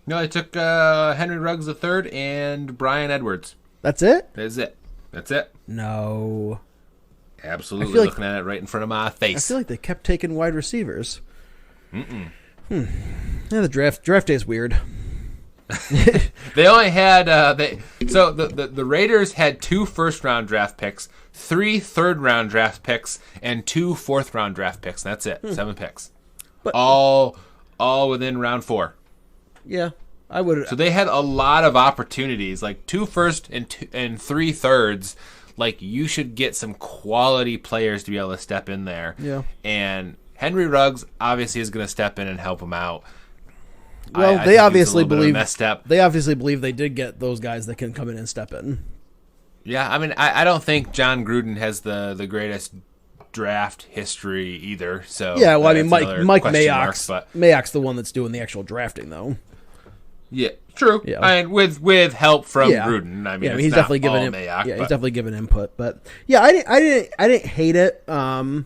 No, they took Henry Ruggs III and Brian Edwards. That's it? That's it. That's it. No. Absolutely, like- looking at it right in front of my I face. feel like they kept taking wide receivers. Yeah, the draft day is weird. They only had the Raiders had 2 first-round draft picks, 3 third-round draft picks, and 2 fourth-round draft picks. That's it. 7 picks. But- all within round 4. Yeah, I would. So they had a lot of opportunities, like 2 first and 3 thirds. Like, you should get some quality players to be able to step in there. Yeah. And Henry Ruggs obviously is going to step in and help him out. Well, I they think he's obviously a little bit of a believe misstep. they obviously believe they did get those guys that can come in and step in. Yeah, I mean, I don't think John Gruden has the greatest draft history either. So Yeah, well, I mean, that's another Mike question mark, Mayock's but Mayock's the one that's doing the actual drafting, though. yeah, true. Yeah. And with help from Yeah. Gruden, I mean, Yeah, it's he's not definitely all given him. Mayock, Yeah, he's but- definitely given input. But yeah, I didn't hate it. And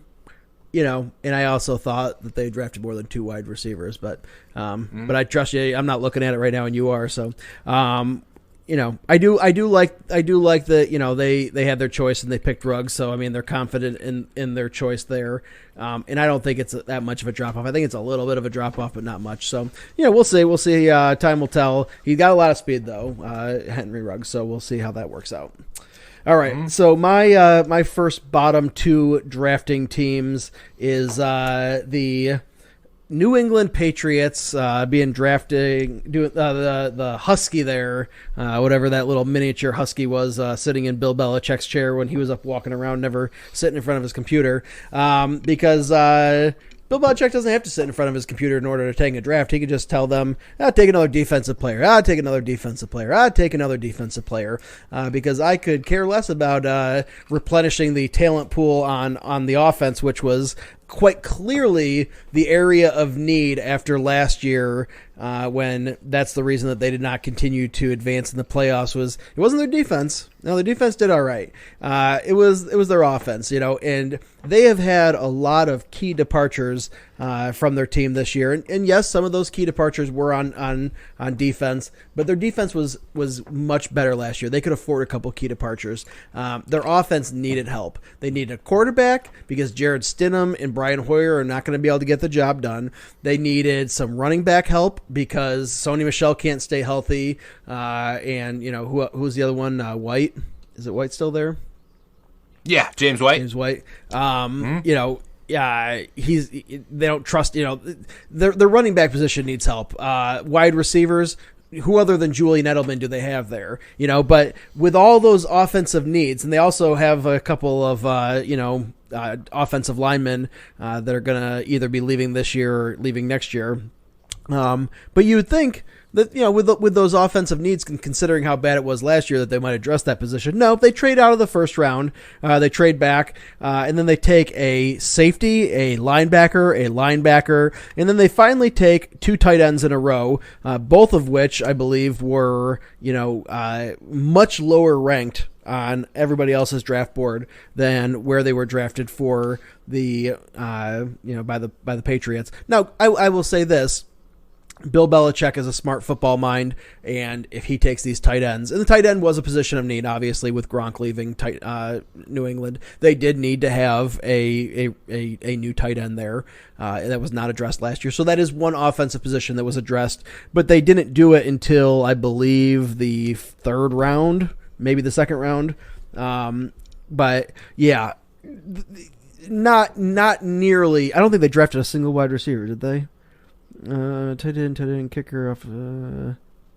I also thought that they drafted more than 2 wide receivers. But but I trust you. I'm not looking at it right now, and you are. So I do like that. They had their choice and they picked Ruggs. So I mean, they're confident in their choice there. And I don't think it's that much of a drop off. I think it's a little bit of a drop off, but not much. So we'll see. We'll see. Time will tell. He's got a lot of speed though, Henry Ruggs. So we'll see how that works out. All right. So my first bottom 2 drafting teams is the New England Patriots doing the Husky there, whatever that little miniature Husky was, sitting in Bill Belichick's chair when he was up walking around, never sitting in front of his computer, because Bill Belichick doesn't have to sit in front of his computer in order to take a draft. He could just tell them, take another defensive player. Take another defensive player. Take another defensive player. Because I could care less about replenishing the talent pool on the offense, which was quite clearly the area of need after last year, when that's the reason that they did not continue to advance in the playoffs. It wasn't their defense. No, the defense did all right. It was their offense, and they have had a lot of key departures from their team this year. And yes, some of those key departures were on defense, but their defense was much better last year. They could afford a couple key departures. Their offense needed help. They needed a quarterback because Jared Stidham and Brian Hoyer are not going to be able to get the job done. They needed some running back help because Sony Michel can't stay healthy. And who's the other one? White. Is it White still there? Yeah, James White. James White. Yeah, they don't trust. Their running back position needs help. Wide receivers. Who other than Julian Edelman do they have there? But with all those offensive needs, and they also have a couple of offensive linemen that are going to either be leaving this year or leaving next year. But you would think that, with those offensive needs, considering how bad it was last year, that they might address that position. No, they trade out of the first round. They trade back, and then they take a safety, a linebacker, and then they finally take 2 tight ends in a row, both of which I believe were, much lower ranked on everybody else's draft board than where they were drafted for the, by the Patriots. Now, I will say this. Bill Belichick is a smart football mind, and if he takes these tight ends, and the tight end was a position of need, obviously, with Gronk leaving New England, they did need to have a new tight end there. That was not addressed last year. So that is one offensive position that was addressed, but they didn't do it until, I believe, the 3rd round, maybe the 2nd round. But yeah, not nearly. I don't think they drafted a single wide receiver, did they? Tight end, kicker off.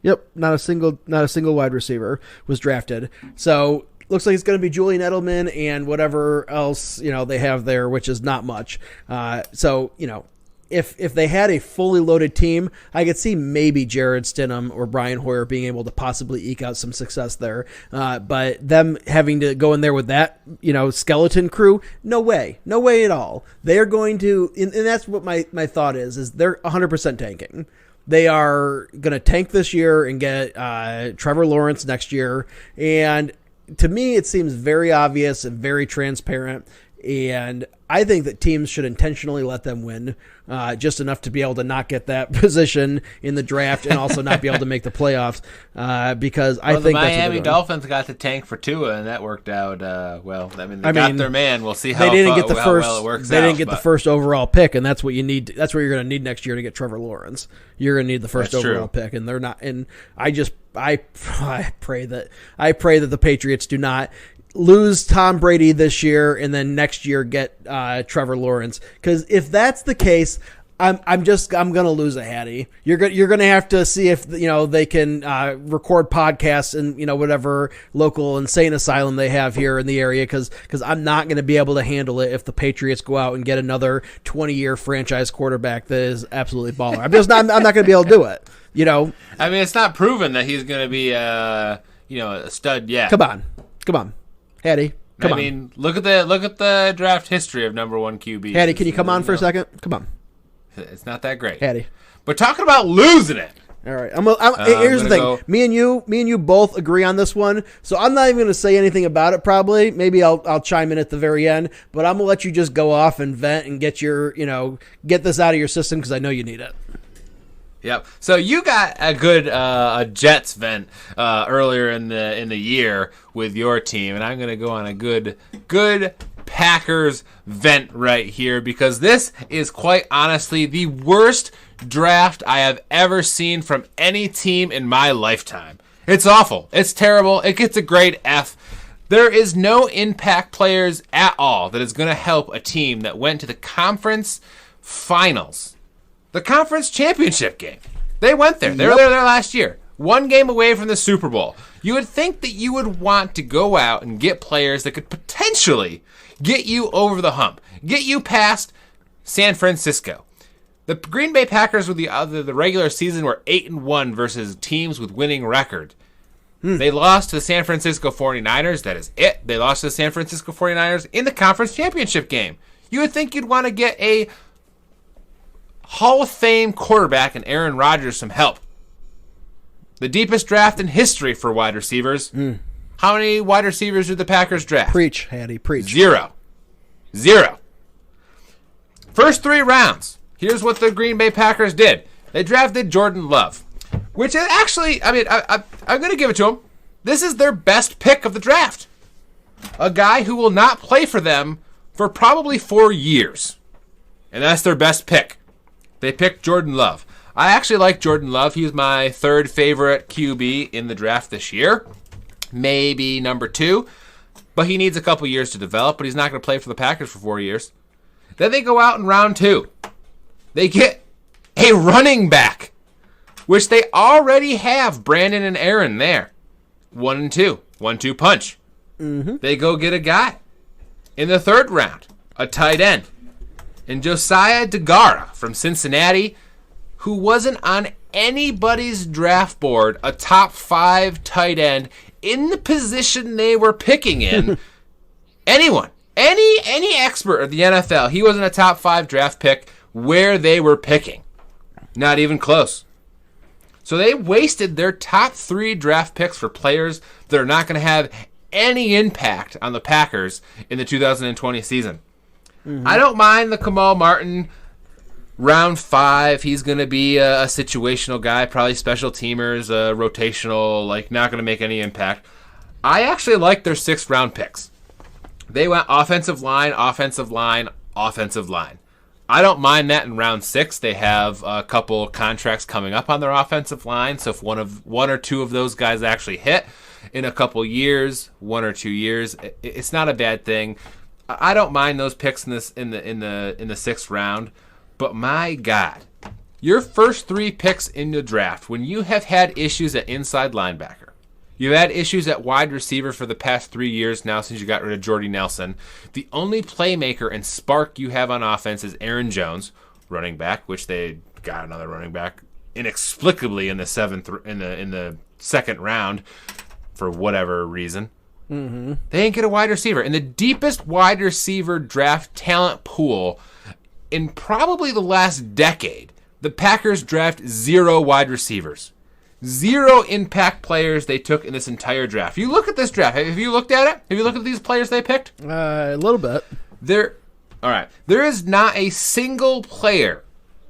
Yep, not a single wide receiver was drafted. So looks like it's going to be Julian Edelman and whatever else they have there, which is not much. So if they had a fully loaded team, I could see maybe Jared Stidham or Brian Hoyer being able to possibly eke out some success there. But them having to go in there with that, skeleton crew, no way at all. They are going to, and that's what my thought is they're 100% tanking. They are going to tank this year and get Trevor Lawrence next year. And to me, it seems very obvious and very transparent. And I think that teams should intentionally let them win, just enough to be able to not get that position in the draft and also not be able to make the playoffs. Because I think the that's what Miami they're doing. Dolphins got the tank for Tua, and that worked out well. I mean, they got their man. We'll see how they didn't get the how first. well it works They out. didn't get the first overall pick, and that's what you need. That's what you're going to need next year to get Trevor Lawrence. You're going to need the first That's overall true. pick, and they're not. And I pray that the Patriots do not lose Tom Brady this year and then next year get Trevor Lawrence, because if that's the case, I'm gonna lose a Hattie. You're gonna have to see if they can record podcasts in whatever local insane asylum they have here in the area, because I'm not gonna be able to handle it if the Patriots go out and get another 20-year franchise quarterback that is absolutely baller. I'm not gonna be able to do it. I mean, it's not proven that he's going to be a stud yet. Come on, Hattie. Come on. I mean, look at the draft history of number one QB. Hattie, can you come on for a second? Come on. It's not that great. Hattie. But talking about losing it. All right. Here's the thing. go- Me and you both agree on this one. So I'm not even going to say anything about it. Probably. Maybe I'll chime in at the very end. But I'm gonna let you just go off and vent and get get this out of your system, because I know you need it. Yep. So you got a good a Jets vent earlier in the year with your team, and I'm going to go on a good Packers vent right here, because this is quite honestly the worst draft I have ever seen from any team in my lifetime. It's awful. It's terrible. It gets a grade F. There is no impact players at all that is going to help a team that went to the conference finals. The conference championship game. They went there. They were there last year. One game away from the Super Bowl. You would think that you would want to go out and get players that could potentially get you over the hump, get you past San Francisco. The Green Bay Packers with the regular season were 8-1 versus teams with winning record. They lost to the San Francisco 49ers. That is it. They lost to the San Francisco 49ers in the conference championship game. You would think you'd want to get a Hall of Fame quarterback and Aaron Rodgers some help. The deepest draft in history for wide receivers. How many wide receivers did the Packers draft? Preach, Hattie. Preach. Zero. First 3 rounds. Here's what the Green Bay Packers did. They drafted Jordan Love, which is actually, I'm going to give it to them. This is their best pick of the draft. A guy who will not play for them for probably 4 years. And that's their best pick. They picked Jordan Love. I actually like Jordan Love. He was my 3rd favorite QB in the draft this year. Maybe number 2. But he needs a couple years to develop, but he's not going to play for the Packers for 4 years. Then they go out in round 2. They get a running back, which they already have Brandon and Aaron there. 1 and 2. 1-2 punch. They go get a guy in the 3rd round, a tight end. And Josiah DeGara from Cincinnati, who wasn't on anybody's draft board, a top 5 tight end in the position they were picking in. Anyone, any expert of the NFL, he wasn't a top 5 draft pick where they were picking. Not even close. So they wasted their top 3 draft picks for players that are not going to have any impact on the Packers in the 2020 season. I don't mind the Kamal Martin round 5. He's going to be a situational guy, probably special teamers, rotational, not going to make any impact. I actually like their 6th round picks. They went offensive line, offensive line, offensive line. I don't mind that in round 6. They have a couple contracts coming up on their offensive line, so if one or two of those guys actually hit in a couple years, 1 or 2 years, it's not a bad thing. I don't mind those picks in the 6th round, but my God, your first 3 picks in the draft, when you have had issues at inside linebacker, you've had issues at wide receiver for the past 3 years now since you got rid of Jordy Nelson. The only playmaker and spark you have on offense is Aaron Jones, running back, which they got another running back inexplicably in the 2nd round for whatever reason. They didn't get a wide receiver. In the deepest wide receiver draft talent pool in probably the last decade, the Packers draft 0 wide receivers. 0 impact players they took in this entire draft. You look at this draft. Have you looked at it? Have you looked at these players they picked? A little bit. All right. There is not a single player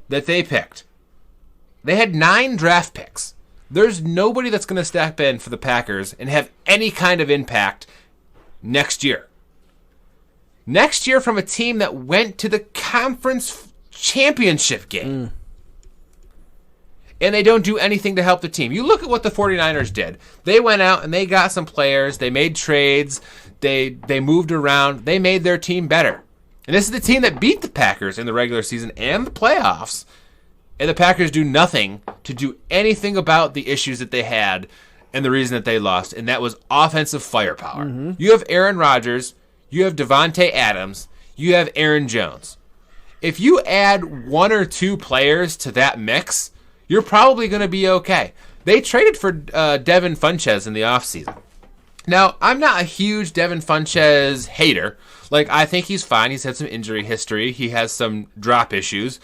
that they picked. They had 9 draft picks. There's nobody that's going to step in for the Packers and have any kind of impact next year. Next year from a team that went to the conference championship game. And they don't do anything to help the team. You look at what the 49ers did. They went out and they got some players. They made trades. They moved around. They made their team better. And this is the team that beat the Packers in the regular season and the playoffs. And the Packers do nothing to do anything about the issues that they had and the reason that they lost. And that was offensive firepower. You have Aaron Rodgers. You have Devontae Adams. You have Aaron Jones. If you add 1 or 2 players to that mix, you're probably going to be okay. They traded for Devin Funchess in the offseason. Now, I'm not a huge Devin Funchess hater. Like, I think he's fine. He's had some injury history. He has some drop issues.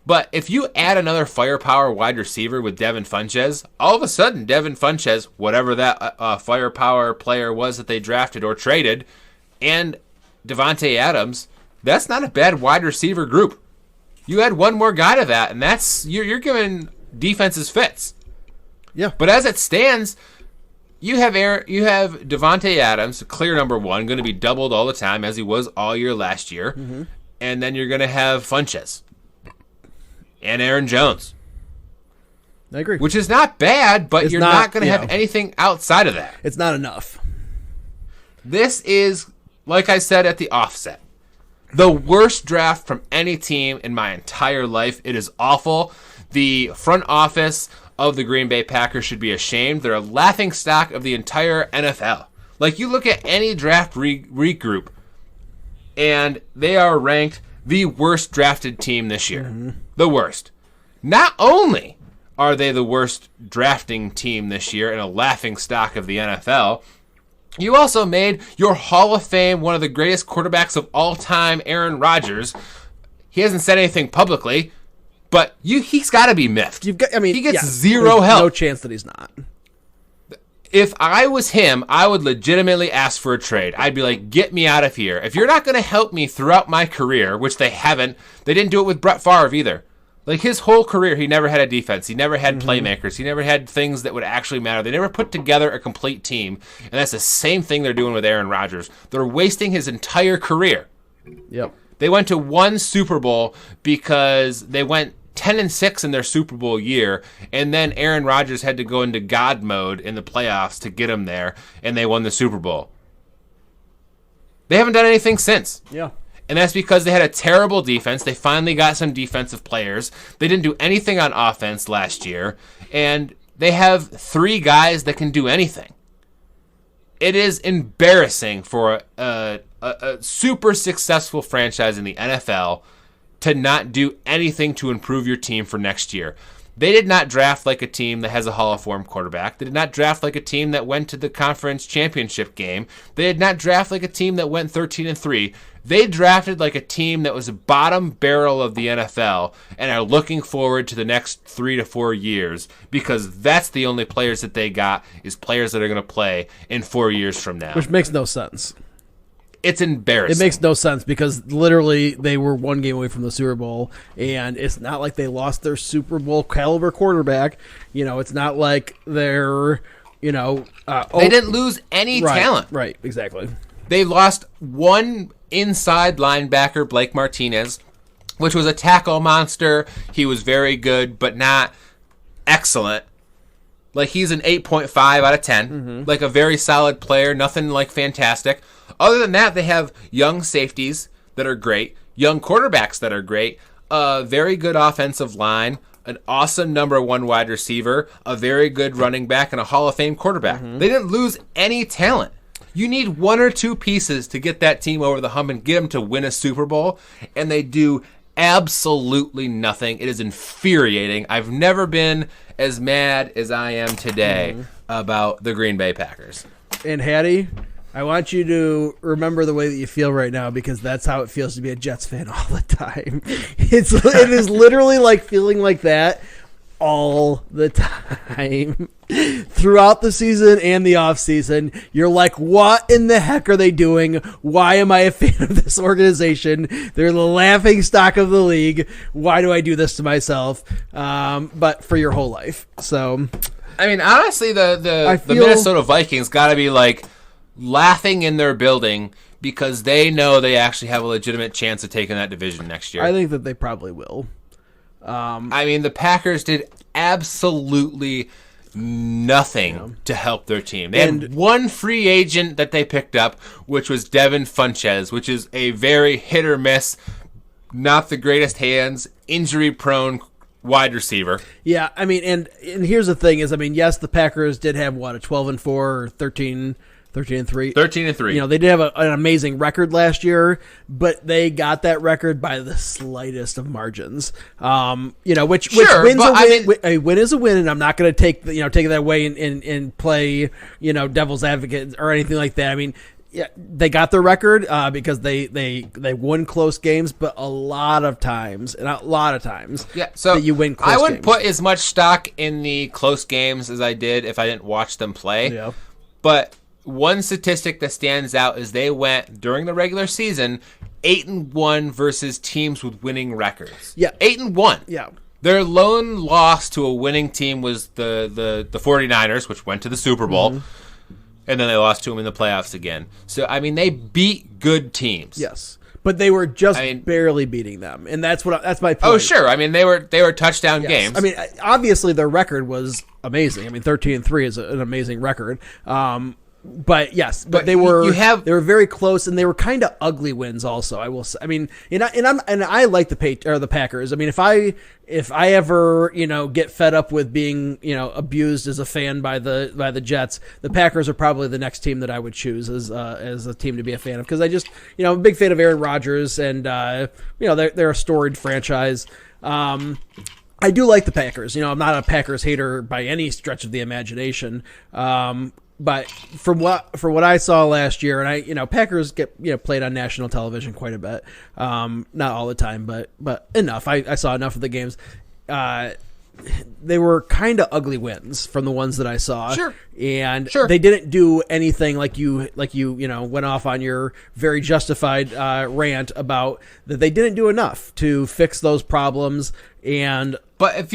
But if you add another firepower wide receiver with Devin Funchess, all of a sudden, Devin Funchess, whatever that firepower player was that they drafted or traded, and Devontae Adams, that's not a bad wide receiver group. You add one more guy to that, and that's you're giving defenses fits. Yeah. But as it stands, you have Devontae Adams, clear number 1, going to be doubled all the time as he was all year last year, and then you're going to have Funchess and Aaron Jones. I agree. Which is not bad, but you're not going to have anything outside of that. It's not enough. This is, like I said at the offset, the worst draft from any team in my entire life. It is awful. The front office of the Green Bay Packers should be ashamed. They're a laughingstock of the entire NFL. Like, you look at any draft regroup, and they are ranked the worst drafted team this year. The worst. Not only are they the worst drafting team this year and a laughingstock of the NFL, you also made your Hall of Fame, one of the greatest quarterbacks of all time, Aaron Rodgers. He hasn't said anything publicly, but he's got to be miffed. He gets zero help. No chance that he's not. If I was him, I would legitimately ask for a trade. I'd be like, get me out of here. If you're not going to help me throughout my career, which they haven't, they didn't do it with Brett Favre either. Like, his whole career, he never had a defense. He never had playmakers. He never had things that would actually matter. They never put together a complete team. And that's the same thing they're doing with Aaron Rodgers. They're wasting his entire career. Yep. They went to 1 Super Bowl because they went 10-6 in their Super Bowl year, and then Aaron Rodgers had to go into God mode in the playoffs to get him there, and they won the Super Bowl. They haven't done anything since. Yeah. And that's because they had a terrible defense. They finally got some defensive players. They didn't do anything on offense last year. And they have 3 guys that can do anything. It is embarrassing for a super successful franchise in the NFL to not do anything to improve your team for next year. They did not draft like a team that has a Hall of Fame quarterback. They did not draft like a team that went to the conference championship game. They did not draft like a team that went 13-3. They drafted like a team that was a bottom barrel of the NFL and are looking forward to the next 3 to 4 years, because that's the only players that they got is players that are going to play in 4 years from now. Which makes no sense. It's embarrassing. It makes no sense because literally they were 1 game away from the Super Bowl, and it's not like they lost their Super Bowl caliber quarterback. You know, it's not like they're, they didn't lose any talent. Right, exactly. They lost 1 inside linebacker, Blake Martinez, which was a tackle monster. He was very good, but not excellent. Like, he's an 8.5 out of 10. Like, a very solid player, nothing like fantastic. Other than that, they have young safeties that are great, young quarterbacks that are great, a very good offensive line, an awesome number 1 wide receiver, a very good running back, and a Hall of Fame quarterback. They didn't lose any talent. You need 1 or 2 pieces to get that team over the hump and get them to win a Super Bowl, and they do absolutely nothing. It is infuriating. I've never been as mad as I am today about the Green Bay Packers. And Hattie, I want you to remember the way that you feel right now, because that's how it feels to be a Jets fan all the time. It is literally like feeling like that all the time. Throughout the season and the off season, you're like, what in the heck are they doing? Why am I a fan of this organization? They're the laughing stock of the league. Why do I do this to myself? But for your whole life. So, I mean, honestly, the Minnesota Vikings got to be like laughing in their building because they know they actually have a legitimate chance of taking that division next year. I think that they probably will. I mean, the Packers did absolutely nothing to help their team. They had one free agent that they picked up, which was Devin Funchess, which is a very hit or miss, not the greatest hands, injury-prone wide receiver. Yeah, I mean, and here's the thing is, I mean, yes, the Packers did have, what, a 12-4 or 13-3? 13-3. You know, they did have an amazing record last year, but they got that record by the slightest of margins. You know, which wins a win. I mean, a win is a win, and I'm not going to take that away and play, you know, devil's advocate or anything like that. I mean, yeah, they got their record because they won close games, but a lot of times, yeah. So that you win close I wouldn't games. put as much stock in the close games as I did if I didn't watch them play. Yeah. But one statistic that stands out is they went during the regular season 8-1 versus teams with winning records. Yeah, 8-1. Yeah. Their lone loss to a winning team was the 49ers, which went to the Super Bowl, and then they lost to them in the playoffs again. So I mean, they beat good teams. Yes. But they were just barely beating them, and that's my point. Oh, sure. I mean, they were touchdown games. I mean, obviously their record was amazing. I mean, 13-3 is an amazing record. But yes, but they were very close, and they were kind of ugly wins. Also, I will say. I mean, and I like the Packers. I mean, if I ever get fed up with being abused as a fan by the Jets, the Packers are probably the next team that I would choose as a team to be a fan of, because I just I'm a big fan of Aaron Rodgers, and they're a storied franchise. I do like the Packers. I'm not a Packers hater by any stretch of the imagination. But from what I saw last year, and Packers get played on national television quite a bit, not all the time, but enough. I saw enough of the games. They were kind of ugly wins from the ones that I saw. Sure. And they didn't do anything like you went off on your very justified rant about that they didn't do enough to fix those problems. But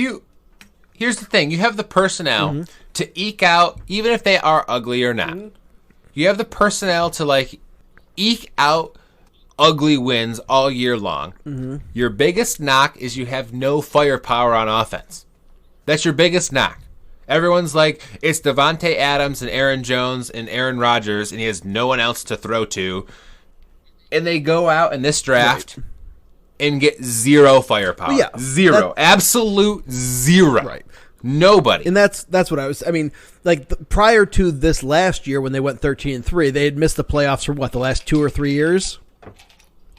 here's the thing, you have the personnel to eke out, even if they are ugly or not. You have the personnel to eke out ugly wins all year long. Your biggest knock is you have no firepower on offense. That's your biggest knock. Everyone's like, it's Devontae Adams and Aaron Jones and Aaron Rodgers, and he has no one else to throw to. And they go out in this draft and get zero firepower. Yeah, zero. Absolute zero. Right. Nobody. And that's what I was. I mean, prior to this last year when they went 13-3, they had missed the playoffs for what, the last 2 or 3 years?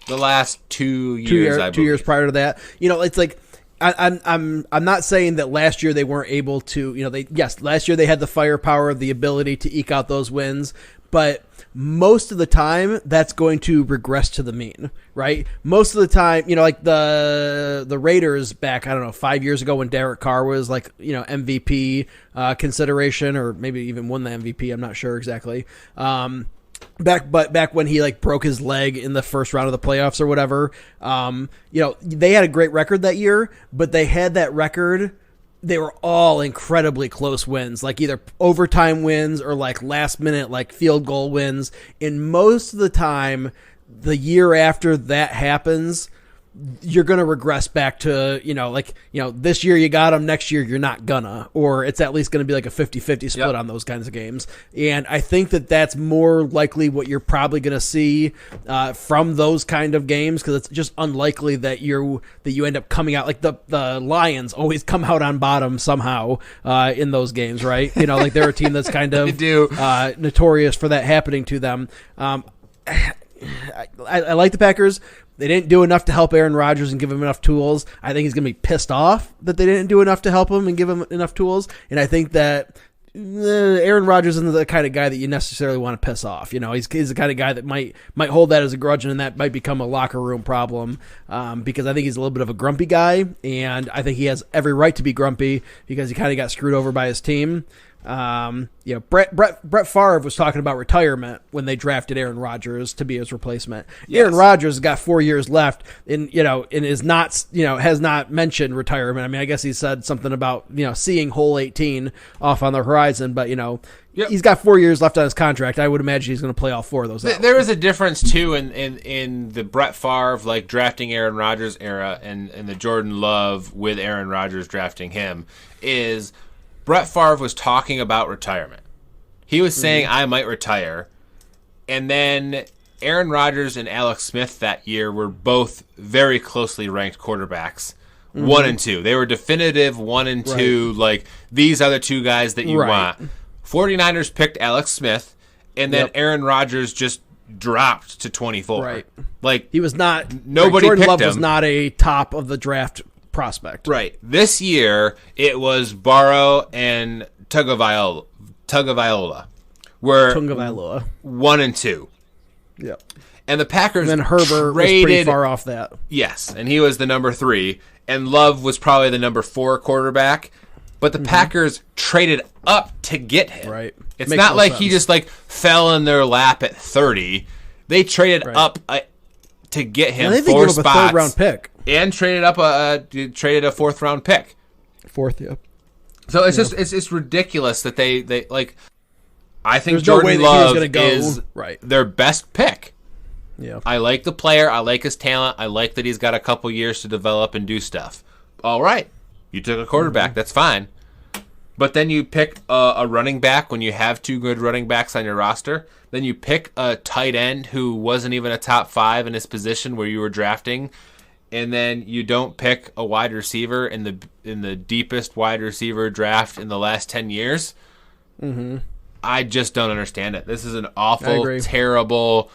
The last 2 years, I believe. 2 years prior to that. It's like I'm not saying that last year they weren't able to. Last year they had the firepower, the ability to eke out those wins, but most of the time that's going to regress to the mean, right? Most of the time, like the Raiders back, I don't know, 5 years ago when Derek Carr was MVP consideration, or maybe even won the MVP. I'm not sure exactly. Back when he broke his leg in the first round of the playoffs or whatever, they had a great record that year, but they had that record. They were all incredibly close wins, either overtime wins or last minute field goal wins. And most of the time, the year after that happens, you're going to regress back to, this year you got them, next year you're not gonna, or it's at least going to be a 50-50 split on those kinds of games. And I think that that's more likely what you're probably going to see from those kind of games, because it's just unlikely that you end up coming out the Lions always come out on bottom somehow in those games, right? They're a team that's kind of notorious for that happening to them. I like the Packers. They didn't do enough to help Aaron Rodgers and give him enough tools. I think he's going to be pissed off that they didn't do enough to help him and give him enough tools. And I think that Aaron Rodgers isn't the kind of guy that you necessarily want to piss off. He's the kind of guy that might hold that as a grudge, and that might become a locker room problem because I think he's a little bit of a grumpy guy, and I think he has every right to be grumpy because he kind of got screwed over by his team. Brett Favre was talking about retirement when they drafted Aaron Rodgers to be his replacement. Yes. Aaron Rodgers has got 4 years left and is not, has not mentioned retirement. I mean, I guess he said something about, seeing hole 18 off on the horizon, but he's got 4 years left on his contract. I would imagine he's going to play all 4 of those out. There is a difference too in the Brett Favre like drafting Aaron Rodgers era and the Jordan Love with Aaron Rodgers drafting him is Brett Favre was talking about retirement. He was saying, I might retire. And then Aaron Rodgers and Alex Smith that year were both very closely ranked quarterbacks, 1 and 2. They were definitive 1 and 2, like these are the 2 guys that you want. 49ers picked Alex Smith, and then Aaron Rodgers just dropped to 24. Right. Like he was not. Nobody Jordan picked Love him. was not a top of the draft prospect. Right. This year, it was Burrow and Tagovailoa. Were Tagovailoa 1 and 2. Yep. And the Packers and then Herbert was pretty far off that. Yes, and he was the number 3. And Love was probably the number 4 quarterback. But the Packers traded up to get him. Right. It's Makes not no like sense. He just fell in their lap at 30. They traded up to get him 4 spots. A 3rd-round pick. And traded up a 4th-round pick. 4th, yeah. So it's just it's ridiculous that they like. I think There's Jordan no Love gonna go. is their best pick. Yeah, I like the player. I like his talent. I like that he's got a couple years to develop and do stuff. All right, you took a quarterback. That's fine. But then you pick a running back when you have 2 good running backs on your roster. Then you pick a tight end who wasn't even a top 5 in his position where you were drafting. And then you don't pick a wide receiver in the deepest wide receiver draft in the last 10 years. I just don't understand it. This is an awful, terrible,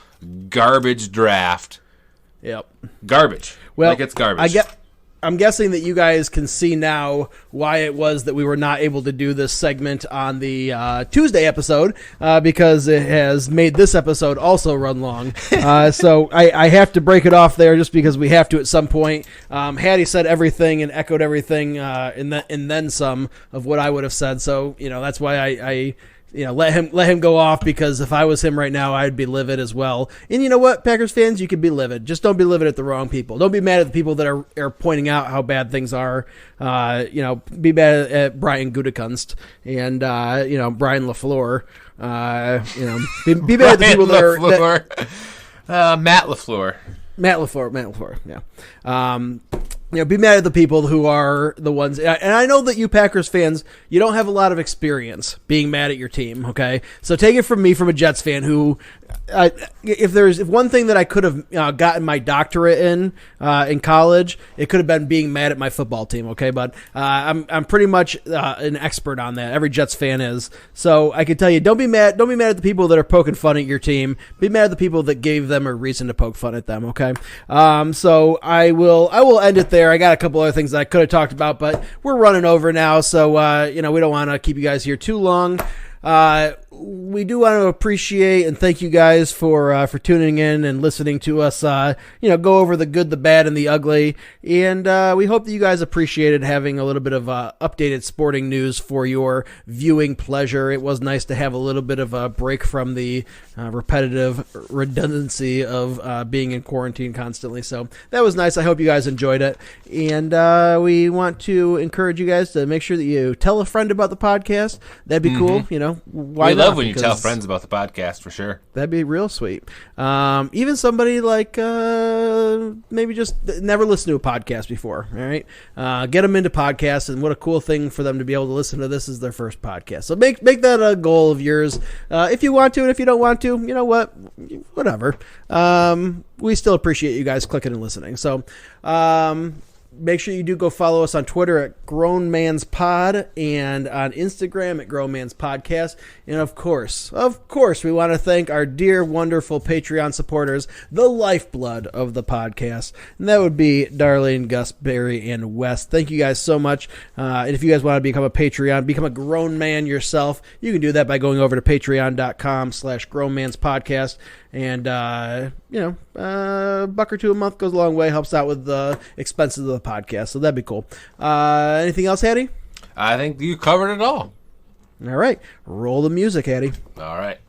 garbage draft. Yep, garbage. Well, it's garbage. I'm guessing that you guys can see now why it was that we were not able to do this segment on the Tuesday episode because it has made this episode also run long. So I have to break it off there just because we have to at some point. Hattie said everything and echoed everything and then some of what I would have said. So that's why I let him go off, because if I was him right now, I'd be livid as well. And you know what, Packers fans, you can be livid. Just don't be livid at the wrong people. Don't be mad at the people that are pointing out how bad things are. Be mad at Brian Gutekunst and Brian LaFleur. Be mad at the people that are Matt LaFleur. Matt LaFleur. Yeah. Be mad at the people who are the ones, and I know that you Packers fans, you don't have a lot of experience being mad at your team, okay? So take it from me, from a Jets fan who, if one thing that I could have gotten my doctorate in college, it could have been being mad at my football team, okay? But I'm pretty much an expert on that. Every Jets fan is. So I can tell you, don't be mad at the people that are poking fun at your team. Be mad at the people that gave them a reason to poke fun at them, okay? So I will end it there. I got a couple other things that I could have talked about, but we're running over now, so we don't want to keep you guys here too long. We do want to appreciate and thank you guys for tuning in and listening to us, go over the good, the bad, and the ugly. And we hope that you guys appreciated having a little bit of updated sporting news for your viewing pleasure. It was nice to have a little bit of a break from the repetitive redundancy of being in quarantine constantly. So that was nice. I hope you guys enjoyed it. And we want to encourage you guys to make sure that you tell a friend about the podcast. That'd be cool. Why not? When you tell friends about the podcast, for sure. That'd be real sweet. Even somebody like maybe just never listened to a podcast before, all right? Get them into podcasts, and what a cool thing for them to be able to listen to this as their first podcast. So make that a goal of yours. If you want to, and if you don't want to, you know what? Whatever. We still appreciate you guys clicking and listening. So make sure you do go follow us on Twitter at Grown Man's Pod and on Instagram at Grown Man's Podcast. And of course, we want to thank our dear, wonderful Patreon supporters, the lifeblood of the podcast. And that would be Darlene, Gus, Barry, and Wes. Thank you guys so much. And if you guys want to become a Patreon, become a grown man yourself, you can do that by going over to patreon.com/grownmanspodcast. And, $1 or $2 a month goes a long way, helps out with the expenses of the podcast. So that'd be cool. Anything else, Hattie? I think you covered it all. All right. Roll the music, Hattie. All right.